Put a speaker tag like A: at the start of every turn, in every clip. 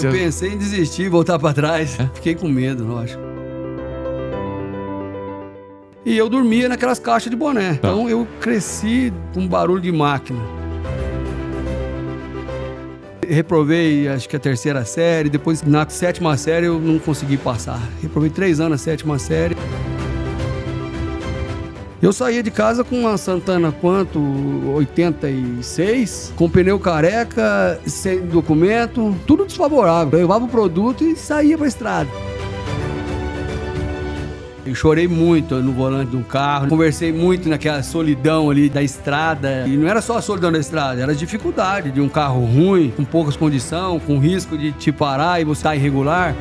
A: Eu pensei em desistir, voltar para trás. Fiquei com medo, lógico. E eu dormia naquelas caixas de boné. Então eu cresci com barulho de máquina. Reprovei, acho que a 3ª série. Depois, na 7ª série, eu não consegui passar. Reprovei 3 anos na 7ª série. Eu saía de casa com uma Santana Quanto 86, com pneu careca, sem documento, tudo desfavorável. Eu levava o produto e saía para a estrada. Eu chorei muito no volante de um carro, conversei muito naquela solidão ali da estrada. E não era só a solidão da estrada, era a dificuldade de um carro ruim, com poucas condições, com risco de te parar e você estar irregular.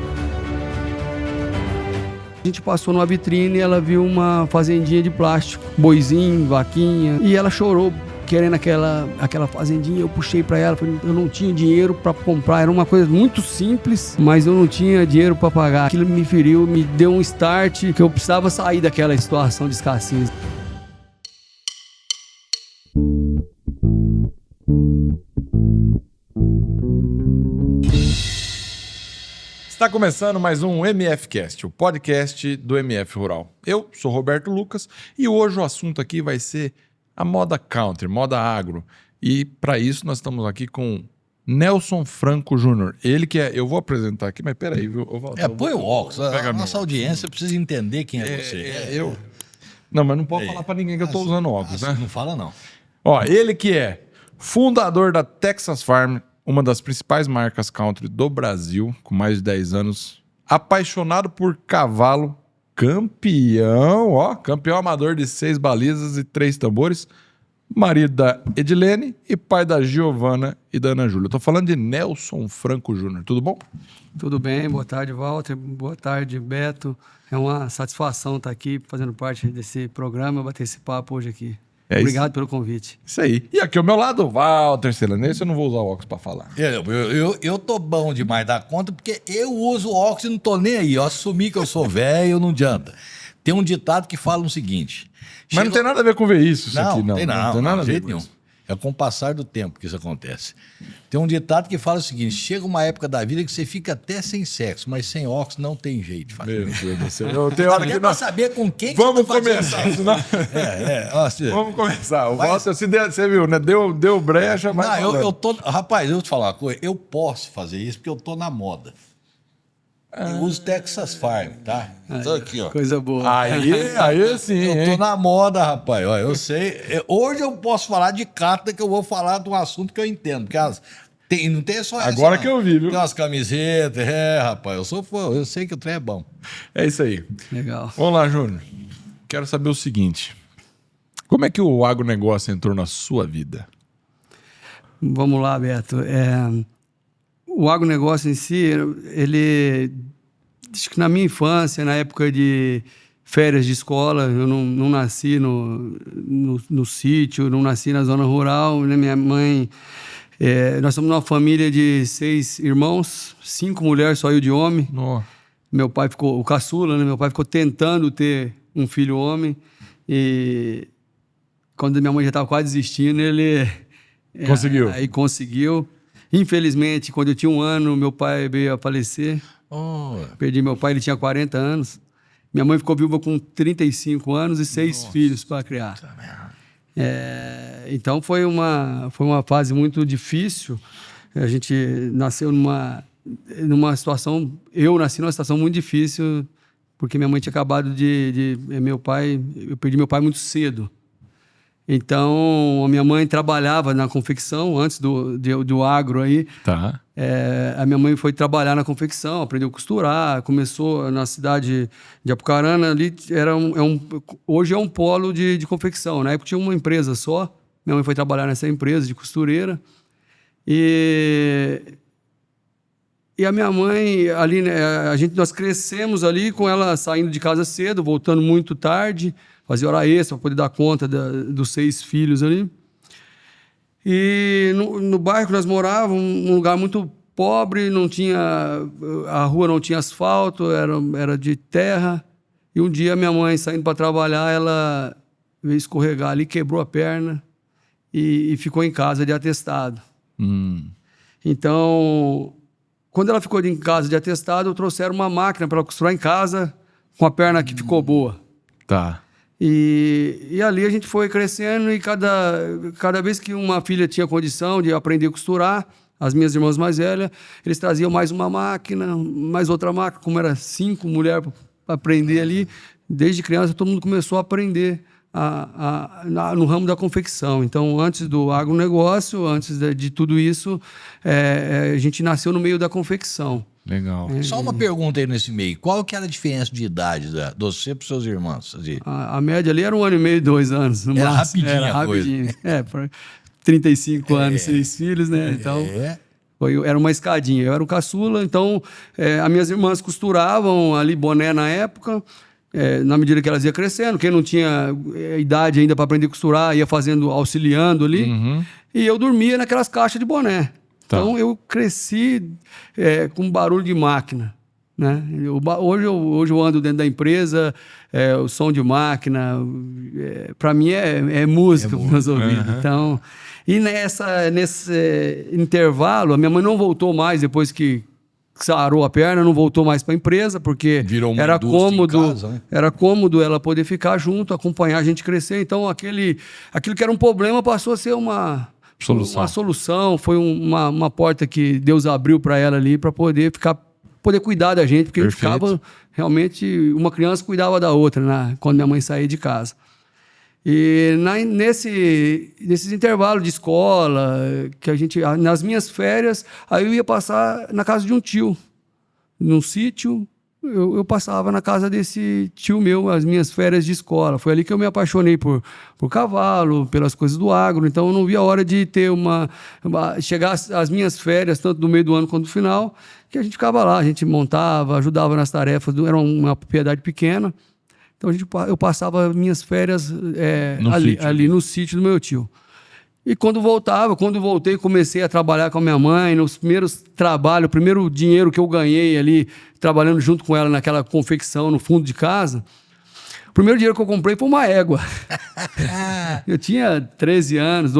A: A gente passou numa vitrine e ela viu uma fazendinha de plástico, boizinho, vaquinha, e ela chorou querendo aquela fazendinha. Eu puxei pra ela, falei, eu não tinha dinheiro pra comprar, era uma coisa muito simples, mas eu não tinha dinheiro pra pagar. Aquilo me feriu, me deu um start que eu precisava sair daquela situação de escassez.
B: Está começando mais um MFcast, o podcast do MF Rural. Eu sou Roberto Lucas e hoje o assunto aqui vai ser a moda country, moda agro. E para isso nós estamos aqui com Nelson Franco Júnior. Ele que é... Eu vou apresentar aqui, mas peraí, viu?
C: Põe o óculos. A nossa audiência precisa entender quem é você.
B: Eu... Não, mas não pode falar para ninguém que eu estou usando óculos, né?
C: Não fala, não.
B: Ó, ele que é fundador da Texas Farm, uma das principais marcas country do Brasil, com mais de 10 anos, apaixonado por cavalo, campeão amador de 6 balizas e 3 tambores, marido da Edilene e pai da Giovana e da Ana Júlia. Eu tô falando de Nelson Franco Júnior, tudo bom?
A: Tudo bem, boa tarde, Walter, boa tarde, Beto. É uma satisfação estar aqui fazendo parte desse programa, bater esse papo hoje aqui. Obrigado pelo convite.
B: Isso aí. E aqui ao meu lado, Walter Celanese, eu não vou usar o óculos para falar.
C: Eu tô bom demais da conta, porque eu uso óculos e não tô nem aí. Eu assumi que eu sou velho, não adianta. Tem um ditado que fala o seguinte...
B: Mas não tem nada a ver com ver isso aqui, não.
C: Não tem nada a ver
B: com
C: nenhum.
B: Isso.
C: É com o passar do tempo que isso acontece. Tem um ditado que fala o seguinte: chega uma época da vida que você fica até sem sexo, mas sem óculos não tem jeito de fazer.
B: Meu Deus do céu. Eu tenho hora que
C: pra saber com quem
B: Vamos
C: que você tá
B: começar. Senão... Vamos começar. O Walter, você viu, né? Deu brecha, mas...
C: Não, eu tô... Rapaz, eu vou te falar uma coisa. Eu posso fazer isso porque eu tô na moda. Eu uso Texas Farm, tá? Tô aqui, ó.
A: Coisa boa.
B: Aí sim,
C: eu tô na moda, rapaz. Ó, eu sei. Hoje eu posso falar de carta, que eu vou falar de um assunto que eu entendo. Porque não tem só essa.
B: Agora que eu vi, viu?
C: Tem umas camisetas. Rapaz, eu sou fã. Eu sei que o trem é bom.
B: É isso aí.
A: Legal.
B: Vamos lá, Júnior. Quero saber o seguinte. Como é que o agronegócio entrou na sua vida?
A: Vamos lá, Beto. O agronegócio em si, ele... Acho que na minha infância, na época de férias de escola, eu não nasci no sítio, não nasci na zona rural, né? Minha mãe... nós somos uma família de 6 irmãos, 5 mulheres, só eu de homem.
B: Nossa.
A: Meu pai ficou... O caçula, né? Meu pai ficou tentando ter um filho homem. E quando minha mãe já estava quase desistindo, ele...
B: Conseguiu.
A: Aí conseguiu. Infelizmente, quando eu tinha 1 ano, meu pai veio a falecer. Perdi meu pai, ele tinha 40 anos. Minha mãe ficou viúva com 35 anos e 6 filhos para criar. Então foi uma fase muito difícil. A gente nasceu numa situação... Eu nasci numa situação muito difícil, porque minha mãe tinha acabado meu pai... Eu perdi meu pai muito cedo. Então, a minha mãe trabalhava na confecção, antes do agro aí.
B: Tá.
A: A minha mãe foi trabalhar na confecção, aprendeu a costurar, começou na cidade de Apucarana, ali hoje é um polo de confecção. Na época tinha uma empresa só, minha mãe foi trabalhar nessa empresa de costureira. E a minha mãe, ali, né, nós crescemos ali com ela saindo de casa cedo, voltando muito tarde, fazia hora extra para poder dar conta dos 6 filhos ali. E no bairro que nós morávamos, um lugar muito pobre, a rua não tinha asfalto, era de terra. E um dia minha mãe, saindo para trabalhar, ela veio escorregar ali, quebrou a perna e ficou em casa de atestado. Então, quando ela ficou em casa de atestado, trouxeram uma máquina para ela costurar em casa com a perna que ficou boa.
B: Tá.
A: E ali a gente foi crescendo e cada vez que uma filha tinha condição de aprender a costurar, as minhas irmãs mais velhas, eles traziam mais uma máquina, mais outra máquina, como era 5 mulheres para aprender ali. Desde criança todo mundo começou a aprender no ramo da confecção. Então, antes do agronegócio, antes de tudo isso, a gente nasceu no meio da confecção.
B: Legal.
C: Só uma pergunta aí nesse meio. Qual que era a diferença de idade de você para os seus irmãos?
A: A média ali era 1 ano e meio, 2 anos.
C: Era rapidinho
A: era
C: a coisa.
A: rapidinho. 35 anos, 6 filhos, né? Então, era uma escadinha. Eu era o caçula, então as minhas irmãs costuravam ali boné na época, na medida que elas iam crescendo. Quem não tinha idade ainda para aprender a costurar, ia fazendo, auxiliando ali.
B: Uhum.
A: E eu dormia naquelas caixas de boné.
B: Tá.
A: Então, eu cresci com barulho de máquina. Né? Hoje eu ando dentro da empresa, o som de máquina, para mim é música para os meus ouvidos.
B: Uhum.
A: Então, e nesse intervalo, a minha mãe não voltou mais depois que sarou a perna, não voltou mais para a empresa, porque
C: Virou uma
A: era
C: indústria em
A: cômodo,
C: casa, né?
A: era cômodo ela poder ficar junto, acompanhar a gente crescer. Então, aquilo que era um problema passou a ser uma solução. Foi uma porta que Deus abriu para ela ali, para poder cuidar da gente, porque a gente ficava realmente, uma criança cuidava da outra, né, quando minha mãe saía de casa. E nesses intervalos de escola, nas minhas férias, aí eu ia passar na casa de um tio, num sítio. Eu passava na casa desse tio meu, as minhas férias de escola. Foi ali que eu me apaixonei por cavalo, pelas coisas do agro. Então, eu não via a hora de ter chegar as minhas férias, tanto no meio do ano quanto no final, que a gente ficava lá, a gente montava, ajudava nas tarefas. Era uma propriedade pequena. Então, eu passava minhas férias ali no sítio do meu tio. E quando voltei, comecei a trabalhar com a minha mãe, nos primeiros trabalhos, o primeiro dinheiro que eu ganhei ali, trabalhando junto com ela naquela confecção no fundo de casa, o primeiro dinheiro que eu comprei foi uma égua. Eu tinha 13 anos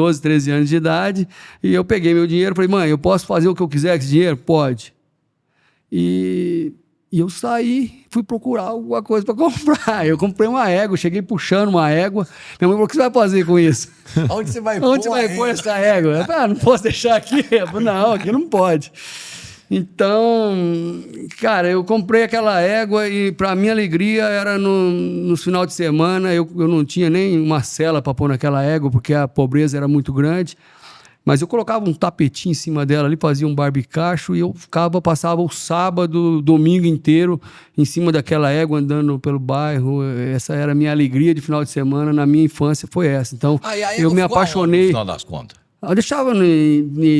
A: de idade, e eu peguei meu dinheiro e falei, mãe, eu posso fazer o que eu quiser com esse dinheiro? Pode. E eu saí, fui procurar alguma coisa para comprar. Eu comprei uma égua, cheguei puxando uma égua. Minha mãe falou, o que você vai fazer com isso?
C: Onde você vai
A: pôr essa égua? Eu falei, não posso deixar aqui. Eu falei, não, aqui não pode. Então, cara, eu comprei aquela égua e, para minha alegria, era no final de semana. Eu não tinha nem uma cela para pôr naquela égua, porque a pobreza era muito grande. Mas eu colocava um tapetinho em cima dela ali, fazia um barbicacho e eu passava o sábado, domingo inteiro em cima daquela égua, andando pelo bairro. Essa era a minha alegria de final de semana, na minha infância foi essa. Então, eu me apaixonei.
C: No final das contas.
A: Eu deixava no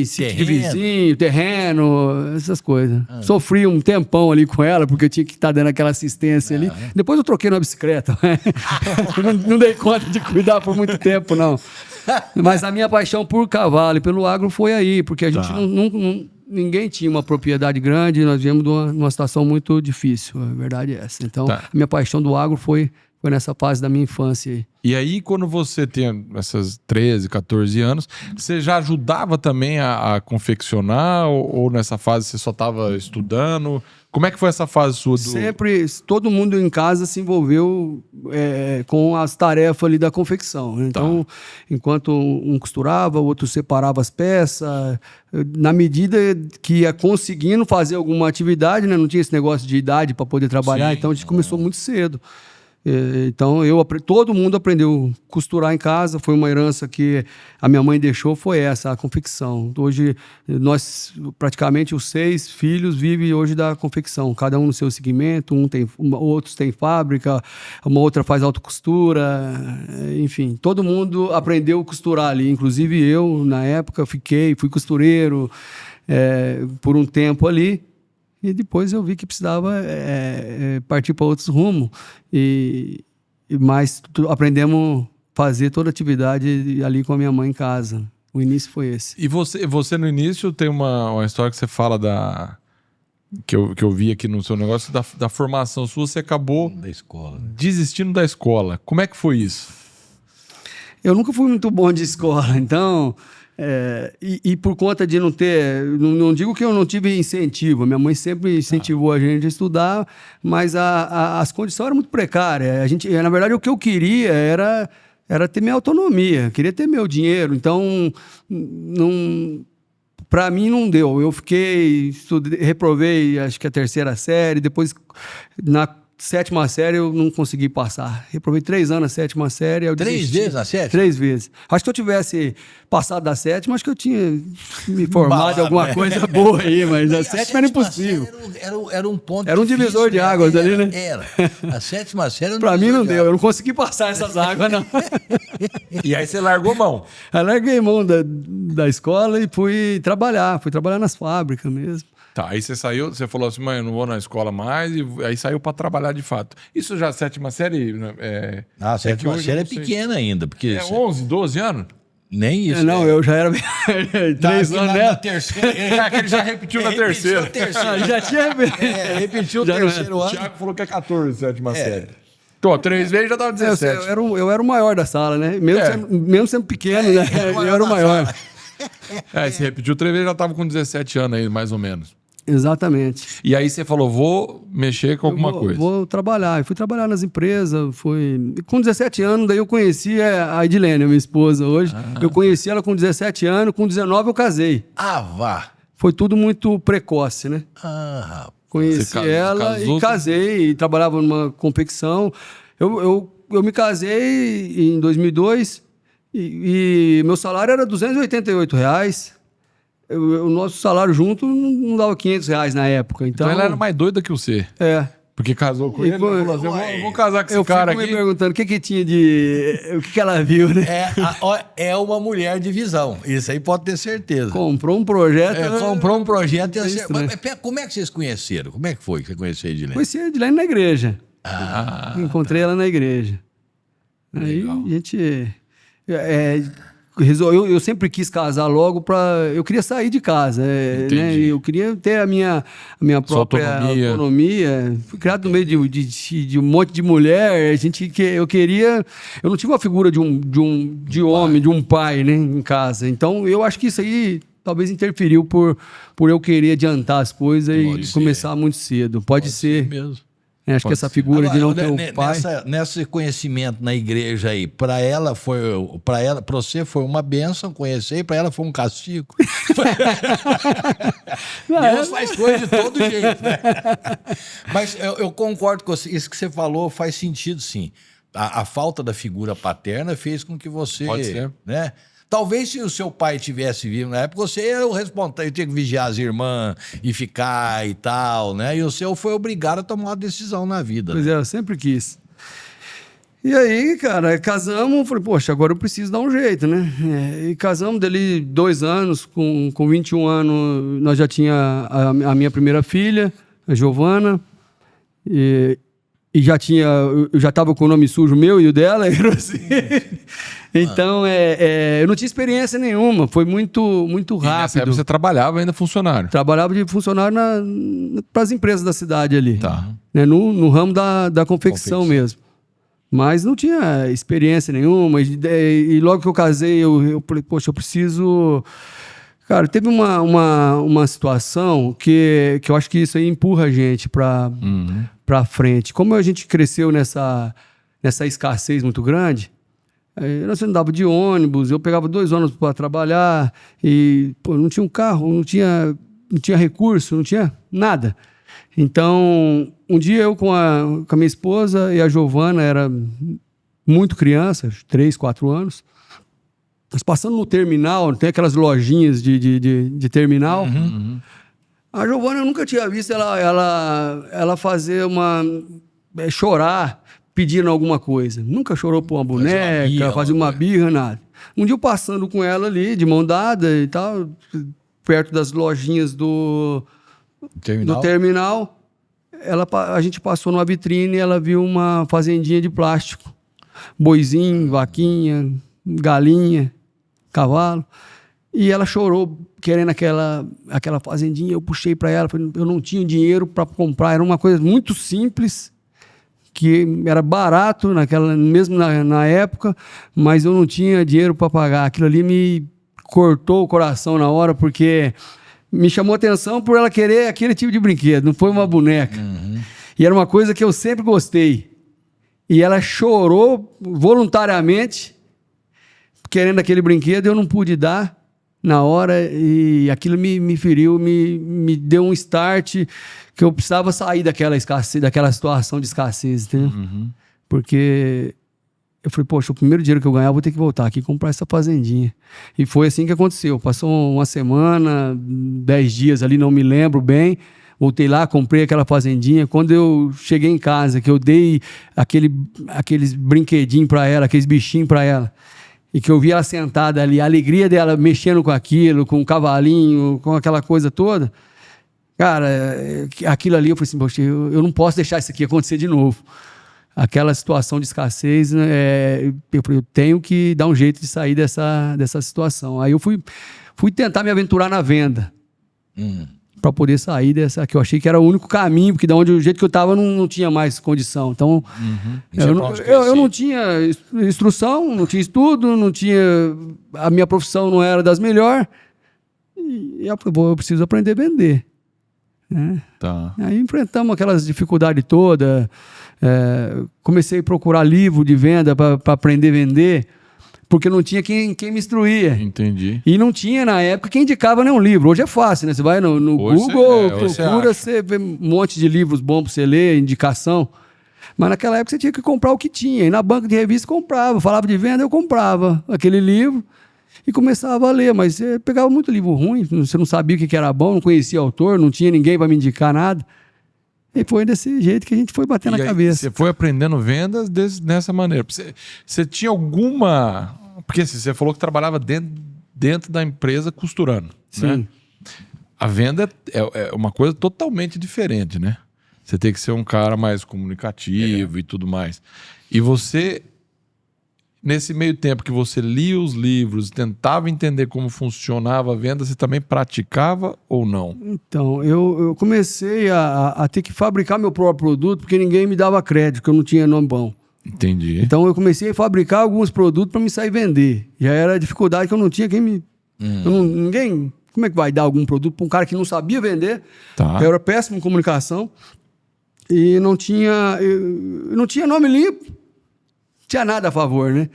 A: sítio de vizinho, terreno, essas coisas. Sofri um tempão ali com ela, porque eu tinha que estar dando aquela assistência ali. Depois eu troquei na bicicleta. Não dei conta de cuidar por muito tempo, não. Mas a minha paixão por cavalo e pelo agro foi aí, porque a gente ninguém tinha uma propriedade grande, nós viemos de uma situação muito difícil, a verdade é essa. Então, a minha paixão do agro foi nessa fase da minha infância aí.
B: E aí, quando você tem essas 13, 14 anos, você já ajudava também a confeccionar ou nessa fase você só estava estudando? Como é que foi essa fase sua?
A: Sempre, todo mundo em casa se envolveu com as tarefas ali da confecção. Então, enquanto um costurava, o outro separava as peças, na medida que ia conseguindo fazer alguma atividade, né? Não tinha esse negócio de idade para poder trabalhar, então a gente começou muito cedo. Então, todo mundo aprendeu a costurar em casa, foi uma herança que a minha mãe deixou, foi essa, a confecção. Hoje, nós, praticamente os 6 filhos, vivem hoje da confecção, cada um no seu segmento, outros têm fábrica, uma outra faz autocostura, enfim, todo mundo aprendeu a costurar ali, inclusive eu, na época, fui costureiro por um tempo ali. E depois eu vi que precisava partir para outros rumos. Mas aprendemos a fazer toda a atividade ali com a minha mãe em casa. O início foi esse.
B: E você no início tem uma história que você fala que eu vi aqui no seu negócio, da formação sua, você acabou
C: da escola,
B: desistindo da escola. Como é que foi isso?
A: Eu nunca fui muito bom de escola, então E por conta de não ter... Não digo que eu não tive incentivo. Minha mãe sempre incentivou a gente a estudar, mas as condições eram muito precárias. Na verdade, o que eu queria era ter minha autonomia. Queria ter meu dinheiro. Então, para mim, não deu. Eu reprovei, acho que a 3ª série. Depois, na 7ª série, eu não consegui passar. Reprovei 3 anos na 7ª série. Eu
C: 3
A: desisti.
C: vezes na 7ª?
A: 3 vezes. Acho que se eu tivesse passado da 7ª, acho que eu tinha me formado em alguma coisa boa aí, mas a 7ª era impossível.
C: Era um ponto
A: Era um divisor de águas ali, né?
C: Era. A 7ª série era um
A: Pra mim
C: divisor
A: não
C: de
A: deu, eu não consegui passar essas águas, não.
B: E aí você largou mão.
A: Aí larguei mão da escola e fui trabalhar nas fábricas mesmo.
B: Tá, aí você saiu, você falou assim, mãe, eu não vou na escola mais, e aí saiu pra trabalhar de fato. Isso já 7ª série?
C: A 7ª
B: hoje
C: série é
B: eu não sei.
C: pequena ainda, porque...
B: 11, 12 anos?
C: Nem isso.
A: Não, eu já era 3 anos, né?
C: Na terceira...
B: Ele já repetiu na terceira.
A: Já tinha...
C: repetiu o
A: Já não é.
C: terceiro
B: O
C: ano.
B: Thiago falou que é 14, 7ª série. Tô, 3 vezes já tava 17.
A: Eu era o maior da sala, né? Mesmo sendo pequeno, né? Eu era o maior.
B: Você repetiu 3 vezes, já tava com 17 anos aí, mais ou menos.
A: Exatamente.
B: E aí você falou, vou mexer com alguma coisa.
A: Vou trabalhar. Eu fui trabalhar nas empresas. Com 17 anos, daí eu conheci a Edilene, minha esposa hoje. Eu conheci ela com 17 anos, com 19 eu casei.
C: Vá.
A: Foi tudo muito precoce, né?
C: Rapaz.
A: Conheci ela
B: casou,
A: e casei, e trabalhava numa confecção. Eu me casei em 2002 e meu salário era R$288. O nosso salário junto não dava R$500 na época.
B: Então ela era mais doida que você. Porque casou com
A: E
B: ele,
A: foi-
B: falou assim, eu vou casar com esse cara
A: fico me
B: aqui.
A: perguntando o que tinha de... O que ela viu, né?
C: É uma mulher de visão. Isso aí pode ter certeza.
A: Comprou um projeto...
C: Comprou um projeto e
A: estranho.
C: Mas como é que vocês conheceram? Como é que foi que você conheceu a Edilene?
A: Conheci a Edilene na igreja. Encontrei ela na igreja. Aí
B: Legal.
A: a gente... Eu sempre quis casar logo eu queria sair de casa, né? Eu queria ter a minha própria autonomia. Fui criado no meio de um monte de mulher. Eu não tive uma figura de homem, de um pai, né, em casa. Então eu acho que isso aí talvez interferiu por eu querer adiantar as coisas e começar muito cedo. Pode ser
C: mesmo.
A: Acho que essa figura de não ter um pai...
C: Nesse conhecimento na igreja aí, para você foi uma bênção conhecer, e para ela foi um castigo. Deus faz coisa de todo jeito, né? Mas eu concordo com você, isso que você falou faz sentido, sim. A falta da figura paterna fez com que você...
B: Pode ser.
C: Né? Talvez se o seu pai tivesse vivo na época, você era o responsável, tinha que vigiar as irmãs e ficar e tal, né? E o seu foi obrigado a tomar uma decisão na vida.
A: Pois eu sempre quis. E aí, cara, casamos, falei, poxa, agora eu preciso dar um jeito, né? E casamos dali 2 anos, com 21 anos, nós já tinha a minha primeira filha, a Giovana, e eu já estava com o nome sujo meu e o dela, então eu não tinha experiência nenhuma, foi muito
B: E nessa
A: rápido.
B: época você trabalhava ainda funcionário.
A: Trabalhava de funcionário para as empresas da cidade ali,
B: Tá.
A: né, no ramo da confecção mesmo. Mas não tinha experiência nenhuma, e logo que eu casei, eu falei, poxa, eu preciso... Cara, teve uma situação que eu acho que isso aí empurra a gente para frente. Como a gente cresceu nessa escassez muito grande, nós andávamos de ônibus, eu pegava 2 ônibus para trabalhar e não tinha um carro, não tinha recurso, não tinha nada. Então, um dia eu com a minha esposa e a Giovana, era muito criança, 3, 4 anos, nós passando no terminal, tem aquelas lojinhas de terminal. A Giovana, eu nunca tinha visto ela fazer chorar pedindo alguma coisa. Nunca chorou por uma boneca, fazer uma birra, nada. Um dia eu passando com ela ali, de mão dada e tal, perto das lojinhas do terminal, a gente passou numa vitrine e ela viu uma fazendinha de plástico. Boizinho, vaquinha, galinha, cavalo. E ela chorou querendo aquela fazendinha. Eu puxei para ela, falei, eu não tinha dinheiro para comprar. Era uma coisa muito simples, que era barato mesmo na época, mas eu não tinha dinheiro para pagar. Aquilo ali me cortou o coração na hora, porque me chamou a atenção por ela querer aquele tipo de brinquedo, não foi uma boneca. E era uma coisa que eu sempre gostei. E ela chorou voluntariamente, querendo aquele brinquedo, eu não pude dar na hora, e aquilo me feriu, me deu um start que eu precisava sair daquela escassez, daquela situação de escassez, entendeu? Porque eu falei, poxa, o primeiro dinheiro que eu ganhar, eu vou ter que voltar aqui e comprar essa fazendinha. E foi assim que aconteceu. Passou uma semana, 10 dias ali, não me lembro bem. Voltei lá, comprei aquela fazendinha. Quando eu cheguei em casa, que eu dei aqueles brinquedinhos para ela, aqueles bichinhos para ela, e que eu vi ela sentada ali, a alegria dela mexendo com aquilo, com o cavalinho, com aquela coisa toda, cara, aquilo ali eu falei assim, poxa, eu não posso deixar isso aqui acontecer de novo. Aquela situação de escassez, né, eu tenho que dar um jeito de sair dessa situação. Aí eu fui tentar me aventurar na venda, para poder sair dessa, que eu achei que era o único caminho, porque do jeito que eu estava não tinha mais condição. Então, eu não tinha instrução, não tinha estudo, não tinha, a minha profissão não era das melhores, e eu falei, eu preciso aprender a vender. Né?
B: Tá.
A: Aí enfrentamos aquelas dificuldades todas, comecei a procurar livro de venda para aprender a vender, porque não tinha quem me instruía.
B: Entendi.
A: E não tinha, na época, quem indicava nenhum livro. Hoje é fácil, né? Você vai no Google, procura, você vê um monte de livros bons para você ler, indicação. Mas naquela época você tinha que comprar o que tinha. E na banca de revista comprava. Falava de venda, eu comprava aquele livro e começava a ler. Mas você pegava muito livro ruim, você não sabia o que era bom, não conhecia autor, não tinha ninguém para me indicar nada. E foi desse jeito que a gente foi batendo a cabeça.
B: Você foi aprendendo vendas dessa maneira. Você tinha alguma... Porque assim, você falou que trabalhava dentro da empresa costurando.
A: Sim.
B: Né? A venda é uma coisa totalmente diferente, né? Você tem que ser um cara mais comunicativo e tudo mais. E você, nesse meio tempo que você lia os livros, tentava entender como funcionava a venda, você também praticava ou não?
A: Então, eu comecei a ter que fabricar meu próprio produto, porque ninguém me dava crédito, porque eu não tinha nome bom.
B: Entendi.
A: Então, eu comecei a fabricar alguns produtos para me sair vender. Já era a dificuldade que eu não tinha quem me... ninguém... Como é que vai dar algum produto para um cara que não sabia vender?
B: Tá.
A: Eu era péssimo em comunicação e não tinha nome limpo. Tinha nada a favor, né?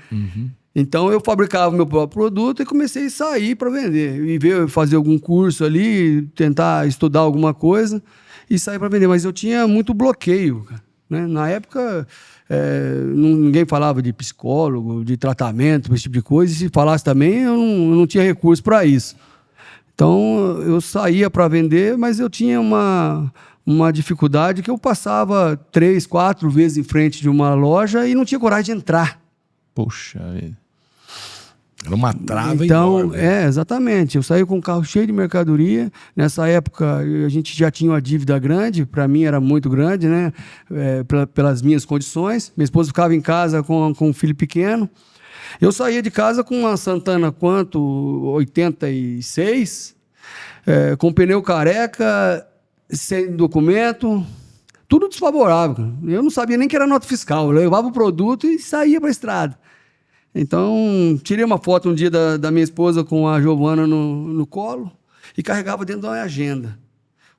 A: Então eu fabricava meu próprio produto e comecei a sair para vender. E fazer algum curso ali, tentar estudar alguma coisa e sair para vender. Mas eu tinha muito bloqueio, né? Na época, ninguém falava de psicólogo, de tratamento, esse tipo de coisa. E se falasse também, eu não tinha recurso para isso. Então eu saía para vender, mas eu tinha uma dificuldade que eu passava 3, 4 vezes em frente de uma loja e não tinha coragem de entrar.
B: Poxa vida.
C: Era uma trava
A: então,
C: enorme.
A: Exatamente. Eu saí com um carro cheio de mercadoria. Nessa época, a gente já tinha uma dívida grande. Para mim, era muito grande, né? Pelas minhas condições. Minha esposa ficava em casa com um filho pequeno. Eu saía de casa com uma Santana Quanto 86, com pneu careca, sem documento, tudo desfavorável. Eu não sabia nem que era nota fiscal. Eu levava o produto e saía para a estrada. Então, tirei uma foto um dia da minha esposa com a Giovana no colo e carregava dentro da minha agenda.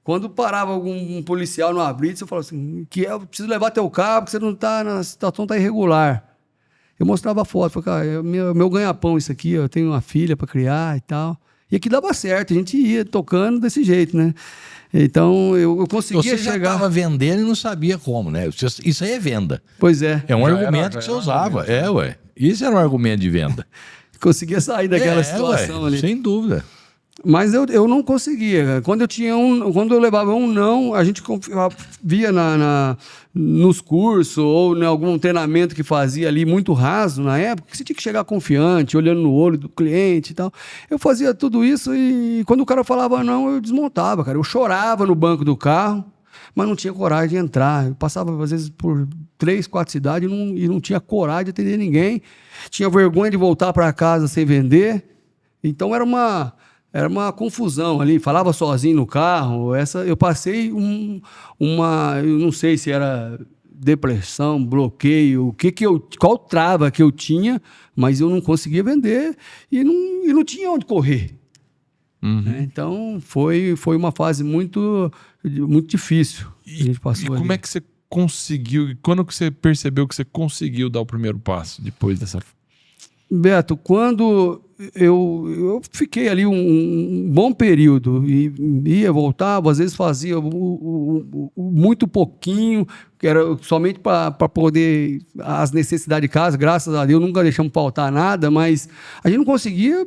A: Quando parava algum policial no blitz, eu falava assim, eu preciso levar teu carro porque você não está, a situação está irregular. Eu mostrava a foto, falei, cara, meu ganha-pão isso aqui, eu tenho uma filha para criar e tal. E aqui dava certo, a gente ia tocando desse jeito, né? Então, eu conseguia
C: chegar... Você já
A: chegar...
C: estava vendendo e não sabia como, né? Isso aí é venda.
A: Pois é.
C: É um argumento que você usava. Ué. Isso era um argumento de venda.
A: Conseguia sair daquela situação ali.
C: Sem dúvida.
A: Mas eu não conseguia. Quando eu levava um não, a gente via nos cursos ou em algum treinamento que fazia ali muito raso na época, que você tinha que chegar confiante, olhando no olho do cliente e tal. Eu fazia tudo isso e quando o cara falava não, eu desmontava, cara. Eu chorava no banco do carro, mas não tinha coragem de entrar. Eu passava, às vezes, por 3, 4 cidades e não tinha coragem de atender ninguém. Tinha vergonha de voltar para casa sem vender. Então era uma confusão ali, falava sozinho no carro. Eu passei eu não sei se era depressão, bloqueio, qual trava que eu tinha, mas eu não conseguia vender e não tinha onde correr. Né? Então, foi uma fase muito difícil que a gente passou
B: E como
A: ali.
B: é que você conseguiu, e quando que você percebeu que você conseguiu dar o primeiro passo depois dessa...
A: Beto, quando eu fiquei ali um bom período e ia, voltava, às vezes fazia muito pouquinho, que era somente para poder as necessidades de casa, graças a Deus, nunca deixamos faltar nada, mas a gente não conseguia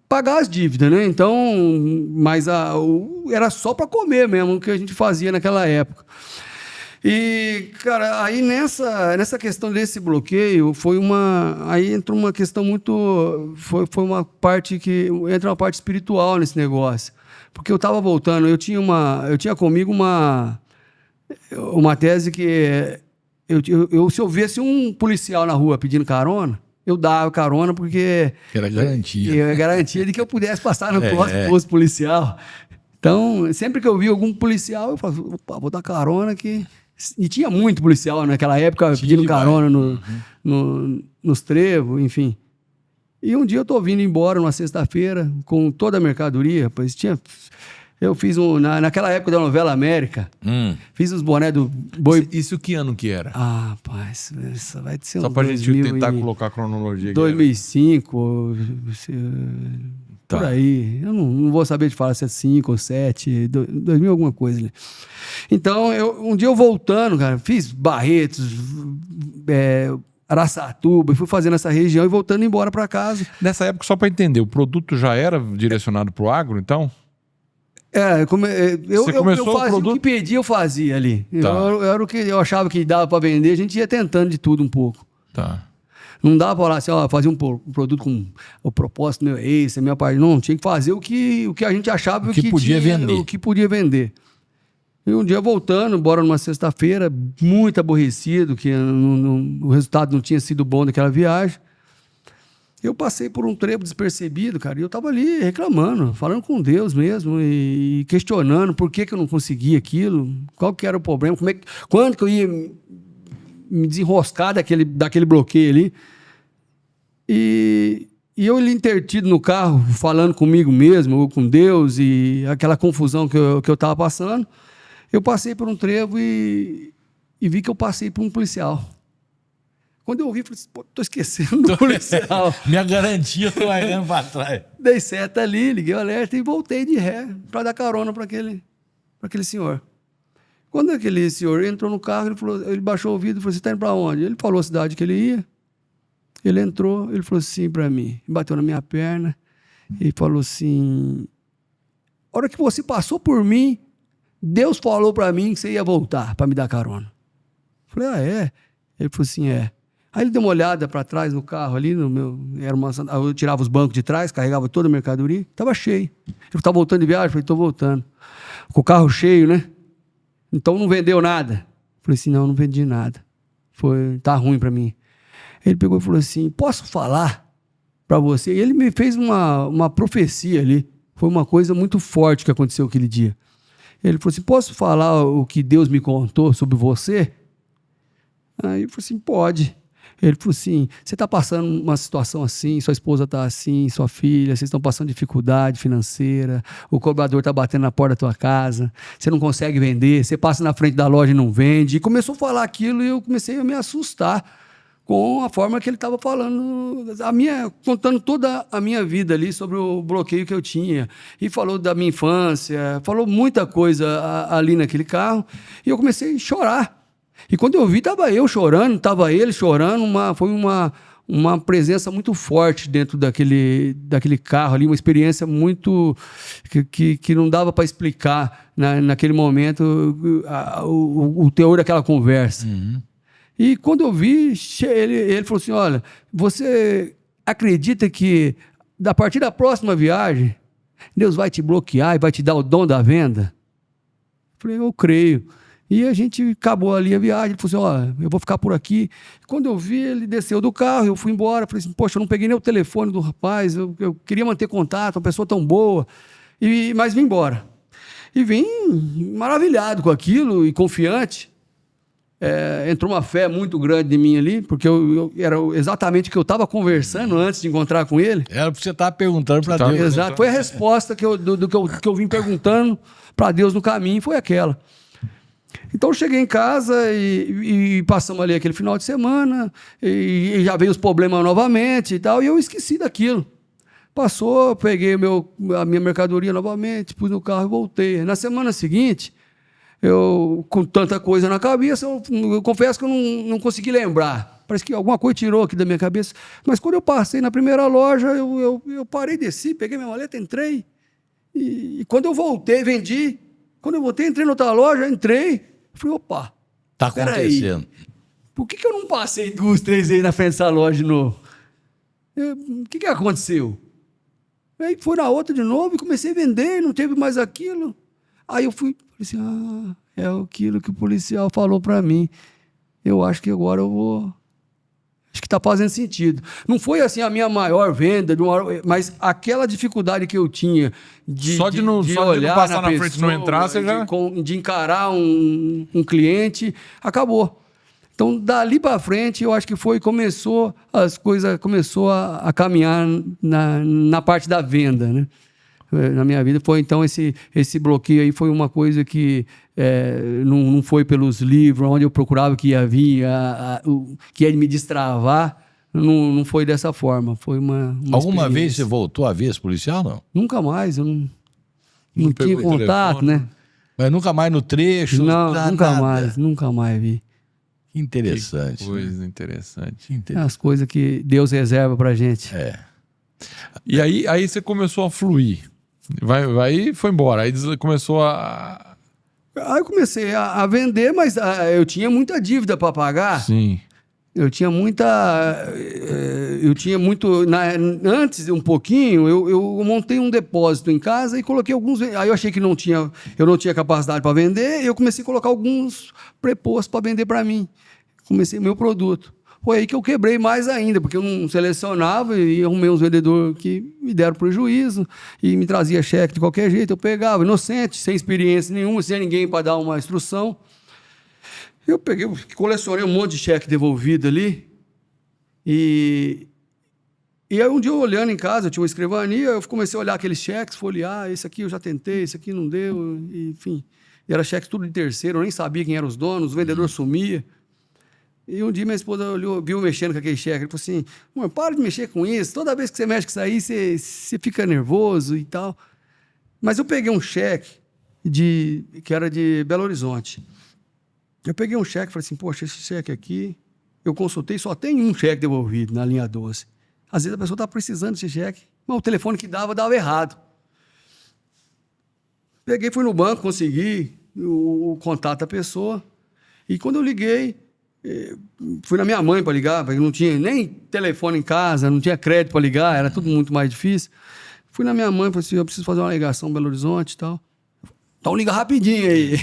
A: pagar as dívidas, né? Então, mas era só para comer mesmo que a gente fazia naquela época. E, cara, aí nessa questão desse bloqueio, aí entra uma questão muito, foi uma parte entra uma parte espiritual nesse negócio, porque eu estava voltando, eu tinha comigo uma tese que se eu visse um policial na rua pedindo carona, eu dava carona porque
C: Era garantia.
A: era garantia de que eu pudesse passar no próximo posto policial. Então, sempre que eu vi algum policial, eu falava, opa, vou dar carona aqui. E tinha muito policial naquela época pedindo carona nos trevos, enfim. E um dia eu tô vindo embora numa sexta-feira com toda a mercadoria, rapaz. Eu fiz naquela época da novela América, fiz os bonés do boi.
C: Isso que ano que era?
A: Ah, rapaz, isso vai ser
B: Só
A: uns
B: pra gente
A: 2000
B: tentar
A: e
B: colocar a cronologia aqui.
A: 2005, por
C: Tá.
A: aí. Eu não vou saber de falar se é 5 ou 7, 2000 alguma coisa ali. Então, um dia eu voltando, cara, fiz Barretos, Araçatuba, fui fazendo essa região e voltando embora para casa.
B: Nessa época, só pra entender, o produto já era direcionado pro agro, então?
A: Eu
B: começou o
A: fazia
B: produto?
A: o que pedia, eu fazia ali.
B: Tá.
A: Era o que eu achava que dava para vender, a gente ia tentando de tudo um pouco.
B: Tá.
A: Não dava para falar assim, ó, fazer um produto com o propósito meu é esse, a minha parte. Não, tinha que fazer o que a gente achava
C: que podia vender.
A: O que podia vender. E um dia voltando, embora numa sexta-feira, muito aborrecido, que o resultado não tinha sido bom daquela viagem. Eu passei por um trevo despercebido, cara, e eu tava ali reclamando, falando com Deus mesmo e questionando por que eu não conseguia aquilo, qual que era o problema, quando que eu ia me desenroscar daquele bloqueio ali. E eu ali intertido no carro, falando comigo mesmo, ou com Deus, e aquela confusão que eu estava passando, eu passei por um trevo e vi que eu passei por um policial. Quando eu vi, falei assim, pô, tô esquecendo do policial.
C: Minha garantia, tô olhando pra trás.
A: Dei seta ali, liguei o alerta e voltei de ré para dar carona para aquele senhor. Quando aquele senhor entrou no carro, ele baixou o vidro e falou, você está indo para onde? Ele falou a cidade que ele ia. Ele entrou, ele falou assim para mim, bateu na minha perna e falou assim, a hora que você passou por mim, Deus falou para mim que você ia voltar para me dar carona. Eu falei, é? Ele falou assim, é. Aí ele deu uma olhada para trás no carro ali, eu tirava os bancos de trás, carregava toda a mercadoria, estava cheio. Ele falou, tá voltando de viagem? Eu falei, estou voltando. Com o carro cheio, né? Então não vendeu nada. Eu falei assim, não vendi nada. Tá ruim para mim. Ele pegou e falou assim, posso falar para você? E ele me fez uma profecia ali. Foi uma coisa muito forte que aconteceu aquele dia. Ele falou assim, posso falar o que Deus me contou sobre você? Aí eu falei assim, pode. Ele falou assim, você está passando uma situação assim, sua esposa está assim, sua filha, vocês estão passando dificuldade financeira, o cobrador está batendo na porta da tua casa, você não consegue vender, você passa na frente da loja e não vende. E começou a falar aquilo e eu comecei a me assustar com a forma que ele estava falando, contando toda a minha vida ali sobre o bloqueio que eu tinha. E falou da minha infância, falou muita coisa ali naquele carro. E eu comecei a chorar. E quando eu vi, estava eu chorando, estava ele chorando, foi uma presença muito forte dentro daquele carro ali, uma experiência muito que não dava para explicar naquele momento o teor daquela conversa.
C: Uhum.
A: E quando eu vi, ele falou assim, olha, você acredita que a partir da próxima viagem, Deus vai te bloquear e vai te dar o dom da venda? Eu falei, eu creio. E a gente acabou ali a viagem, ele falou assim, ó, eu vou ficar por aqui. Quando eu vi, ele desceu do carro, eu fui embora, falei assim, poxa, eu não peguei nem o telefone do rapaz, eu queria manter contato, uma pessoa tão boa, mas vim embora. E vim maravilhado com aquilo e confiante. entrou uma fé muito grande em mim ali, porque era exatamente o que eu estava conversando antes de encontrar com ele.
C: Era porque você estava perguntando para Deus.
A: Exato, foi a resposta que eu vim perguntando para Deus no caminho, foi aquela. Então eu cheguei em casa e passamos ali aquele final de semana, e já veio os problemas novamente e tal, e eu esqueci daquilo. Passou, peguei a minha mercadoria novamente, pus no carro e voltei. Na semana seguinte, eu, com tanta coisa na cabeça, eu confesso que eu não consegui lembrar. Parece que alguma coisa tirou aqui da minha cabeça. Mas quando eu passei na primeira loja, eu parei, desci, peguei minha maleta, entrei. E quando eu voltei, vendi. Quando eu voltei, entrei na outra loja, entrei. Falei, opa,
C: Tá acontecendo.
A: Por que eu não passei 2, 3 vezes na frente dessa loja de novo? O que aconteceu? Aí foi na outra de novo e comecei a vender, não teve mais aquilo. Aí eu falei assim, é aquilo que o policial falou para mim. Eu acho que agora eu vou... Acho que está fazendo sentido. Não foi assim a minha maior venda, mas aquela dificuldade que eu tinha de olhar
B: passar na
A: pessoa,
B: frente e não entrar, você já...
A: de encarar um cliente, acabou. Então, dali para frente, eu acho que as coisas começou a caminhar na parte da venda, né? Na minha vida foi, então, esse bloqueio aí foi uma coisa que não foi pelos livros, onde eu procurava que ia vir, que ia me destravar, não foi dessa forma, foi uma
C: Alguma vez você voltou a ver esse policial, não?
A: Nunca mais, eu não tinha contato, né?
C: Mas nunca mais no trecho?
A: Não, nunca mais vi.
C: Interessante.
B: Que coisa interessante.
A: As coisas que Deus reserva pra gente.
B: E aí você começou a fluir. Vai e foi embora. Aí começou a...
A: Aí eu comecei a vender, mas eu tinha muita dívida para pagar.
B: Sim.
A: Eu tinha muito... Antes, um pouquinho, eu montei um depósito em casa e coloquei alguns... Aí eu achei que eu não tinha capacidade para vender, e eu comecei a colocar alguns prepostos para vender para mim. Comecei meu produto. Foi aí que eu quebrei mais ainda, porque eu não selecionava e arrumei uns vendedores que me deram prejuízo e me trazia cheque de qualquer jeito. Eu pegava, inocente, sem experiência nenhuma, sem ninguém para dar uma instrução. Eu colecionei um monte de cheque devolvido ali. E aí um dia eu olhando em casa, eu tinha uma escrivania, eu comecei a olhar aqueles cheques, folhear, esse aqui eu já tentei, esse aqui não deu, enfim. E era cheque tudo de terceiro, eu nem sabia quem eram os donos, o vendedor sumia. E um dia minha esposa viu mexendo com aquele cheque. Ele falou assim, amor, para de mexer com isso. Toda vez que você mexe com isso aí, você fica nervoso e tal. Mas eu peguei um cheque que era de Belo Horizonte. Eu peguei um cheque e falei assim, poxa, esse cheque aqui, eu consultei, só tem um cheque devolvido na linha 12. Às vezes a pessoa está precisando desse cheque, mas o telefone que dava errado. Peguei, fui no banco, consegui o contato da pessoa. E quando eu liguei, fui na minha mãe para ligar, porque não tinha nem telefone em casa, não tinha crédito para ligar, era tudo muito mais difícil. Fui na minha mãe, falei assim, eu preciso fazer uma ligação em Belo Horizonte e tal. Então liga rapidinho aí.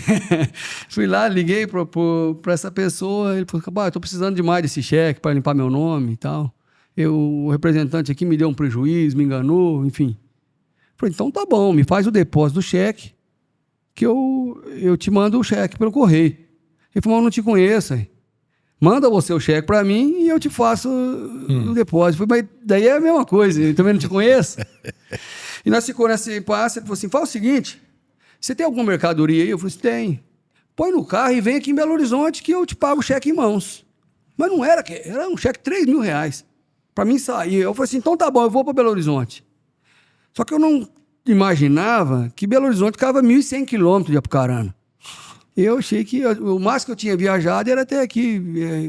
A: Fui lá, liguei para essa pessoa, ele falou, eu estou precisando demais desse cheque para limpar meu nome e tal. O representante aqui me deu um prejuízo, me enganou, enfim. Falei, então tá bom, me faz o depósito do cheque, que eu te mando o cheque pelo correio. Ele falou, mas eu não te conheço, hein? Manda você o cheque para mim e eu te faço o depósito. Eu falei, mas daí é a mesma coisa, eu também não te conheço. E nós ficamos nesse impasse, ele falou assim, faz o seguinte, você tem alguma mercadoria aí? Eu falei assim, tem. Põe no carro e vem aqui em Belo Horizonte que eu te pago o cheque em mãos. Mas não era um cheque de R$3.000 para mim sair. Eu falei assim, então tá bom, eu vou para Belo Horizonte. Só que eu não imaginava que Belo Horizonte ficava 1.100 quilômetros de Apucarana. Eu achei que o máximo que eu tinha viajado era até aqui,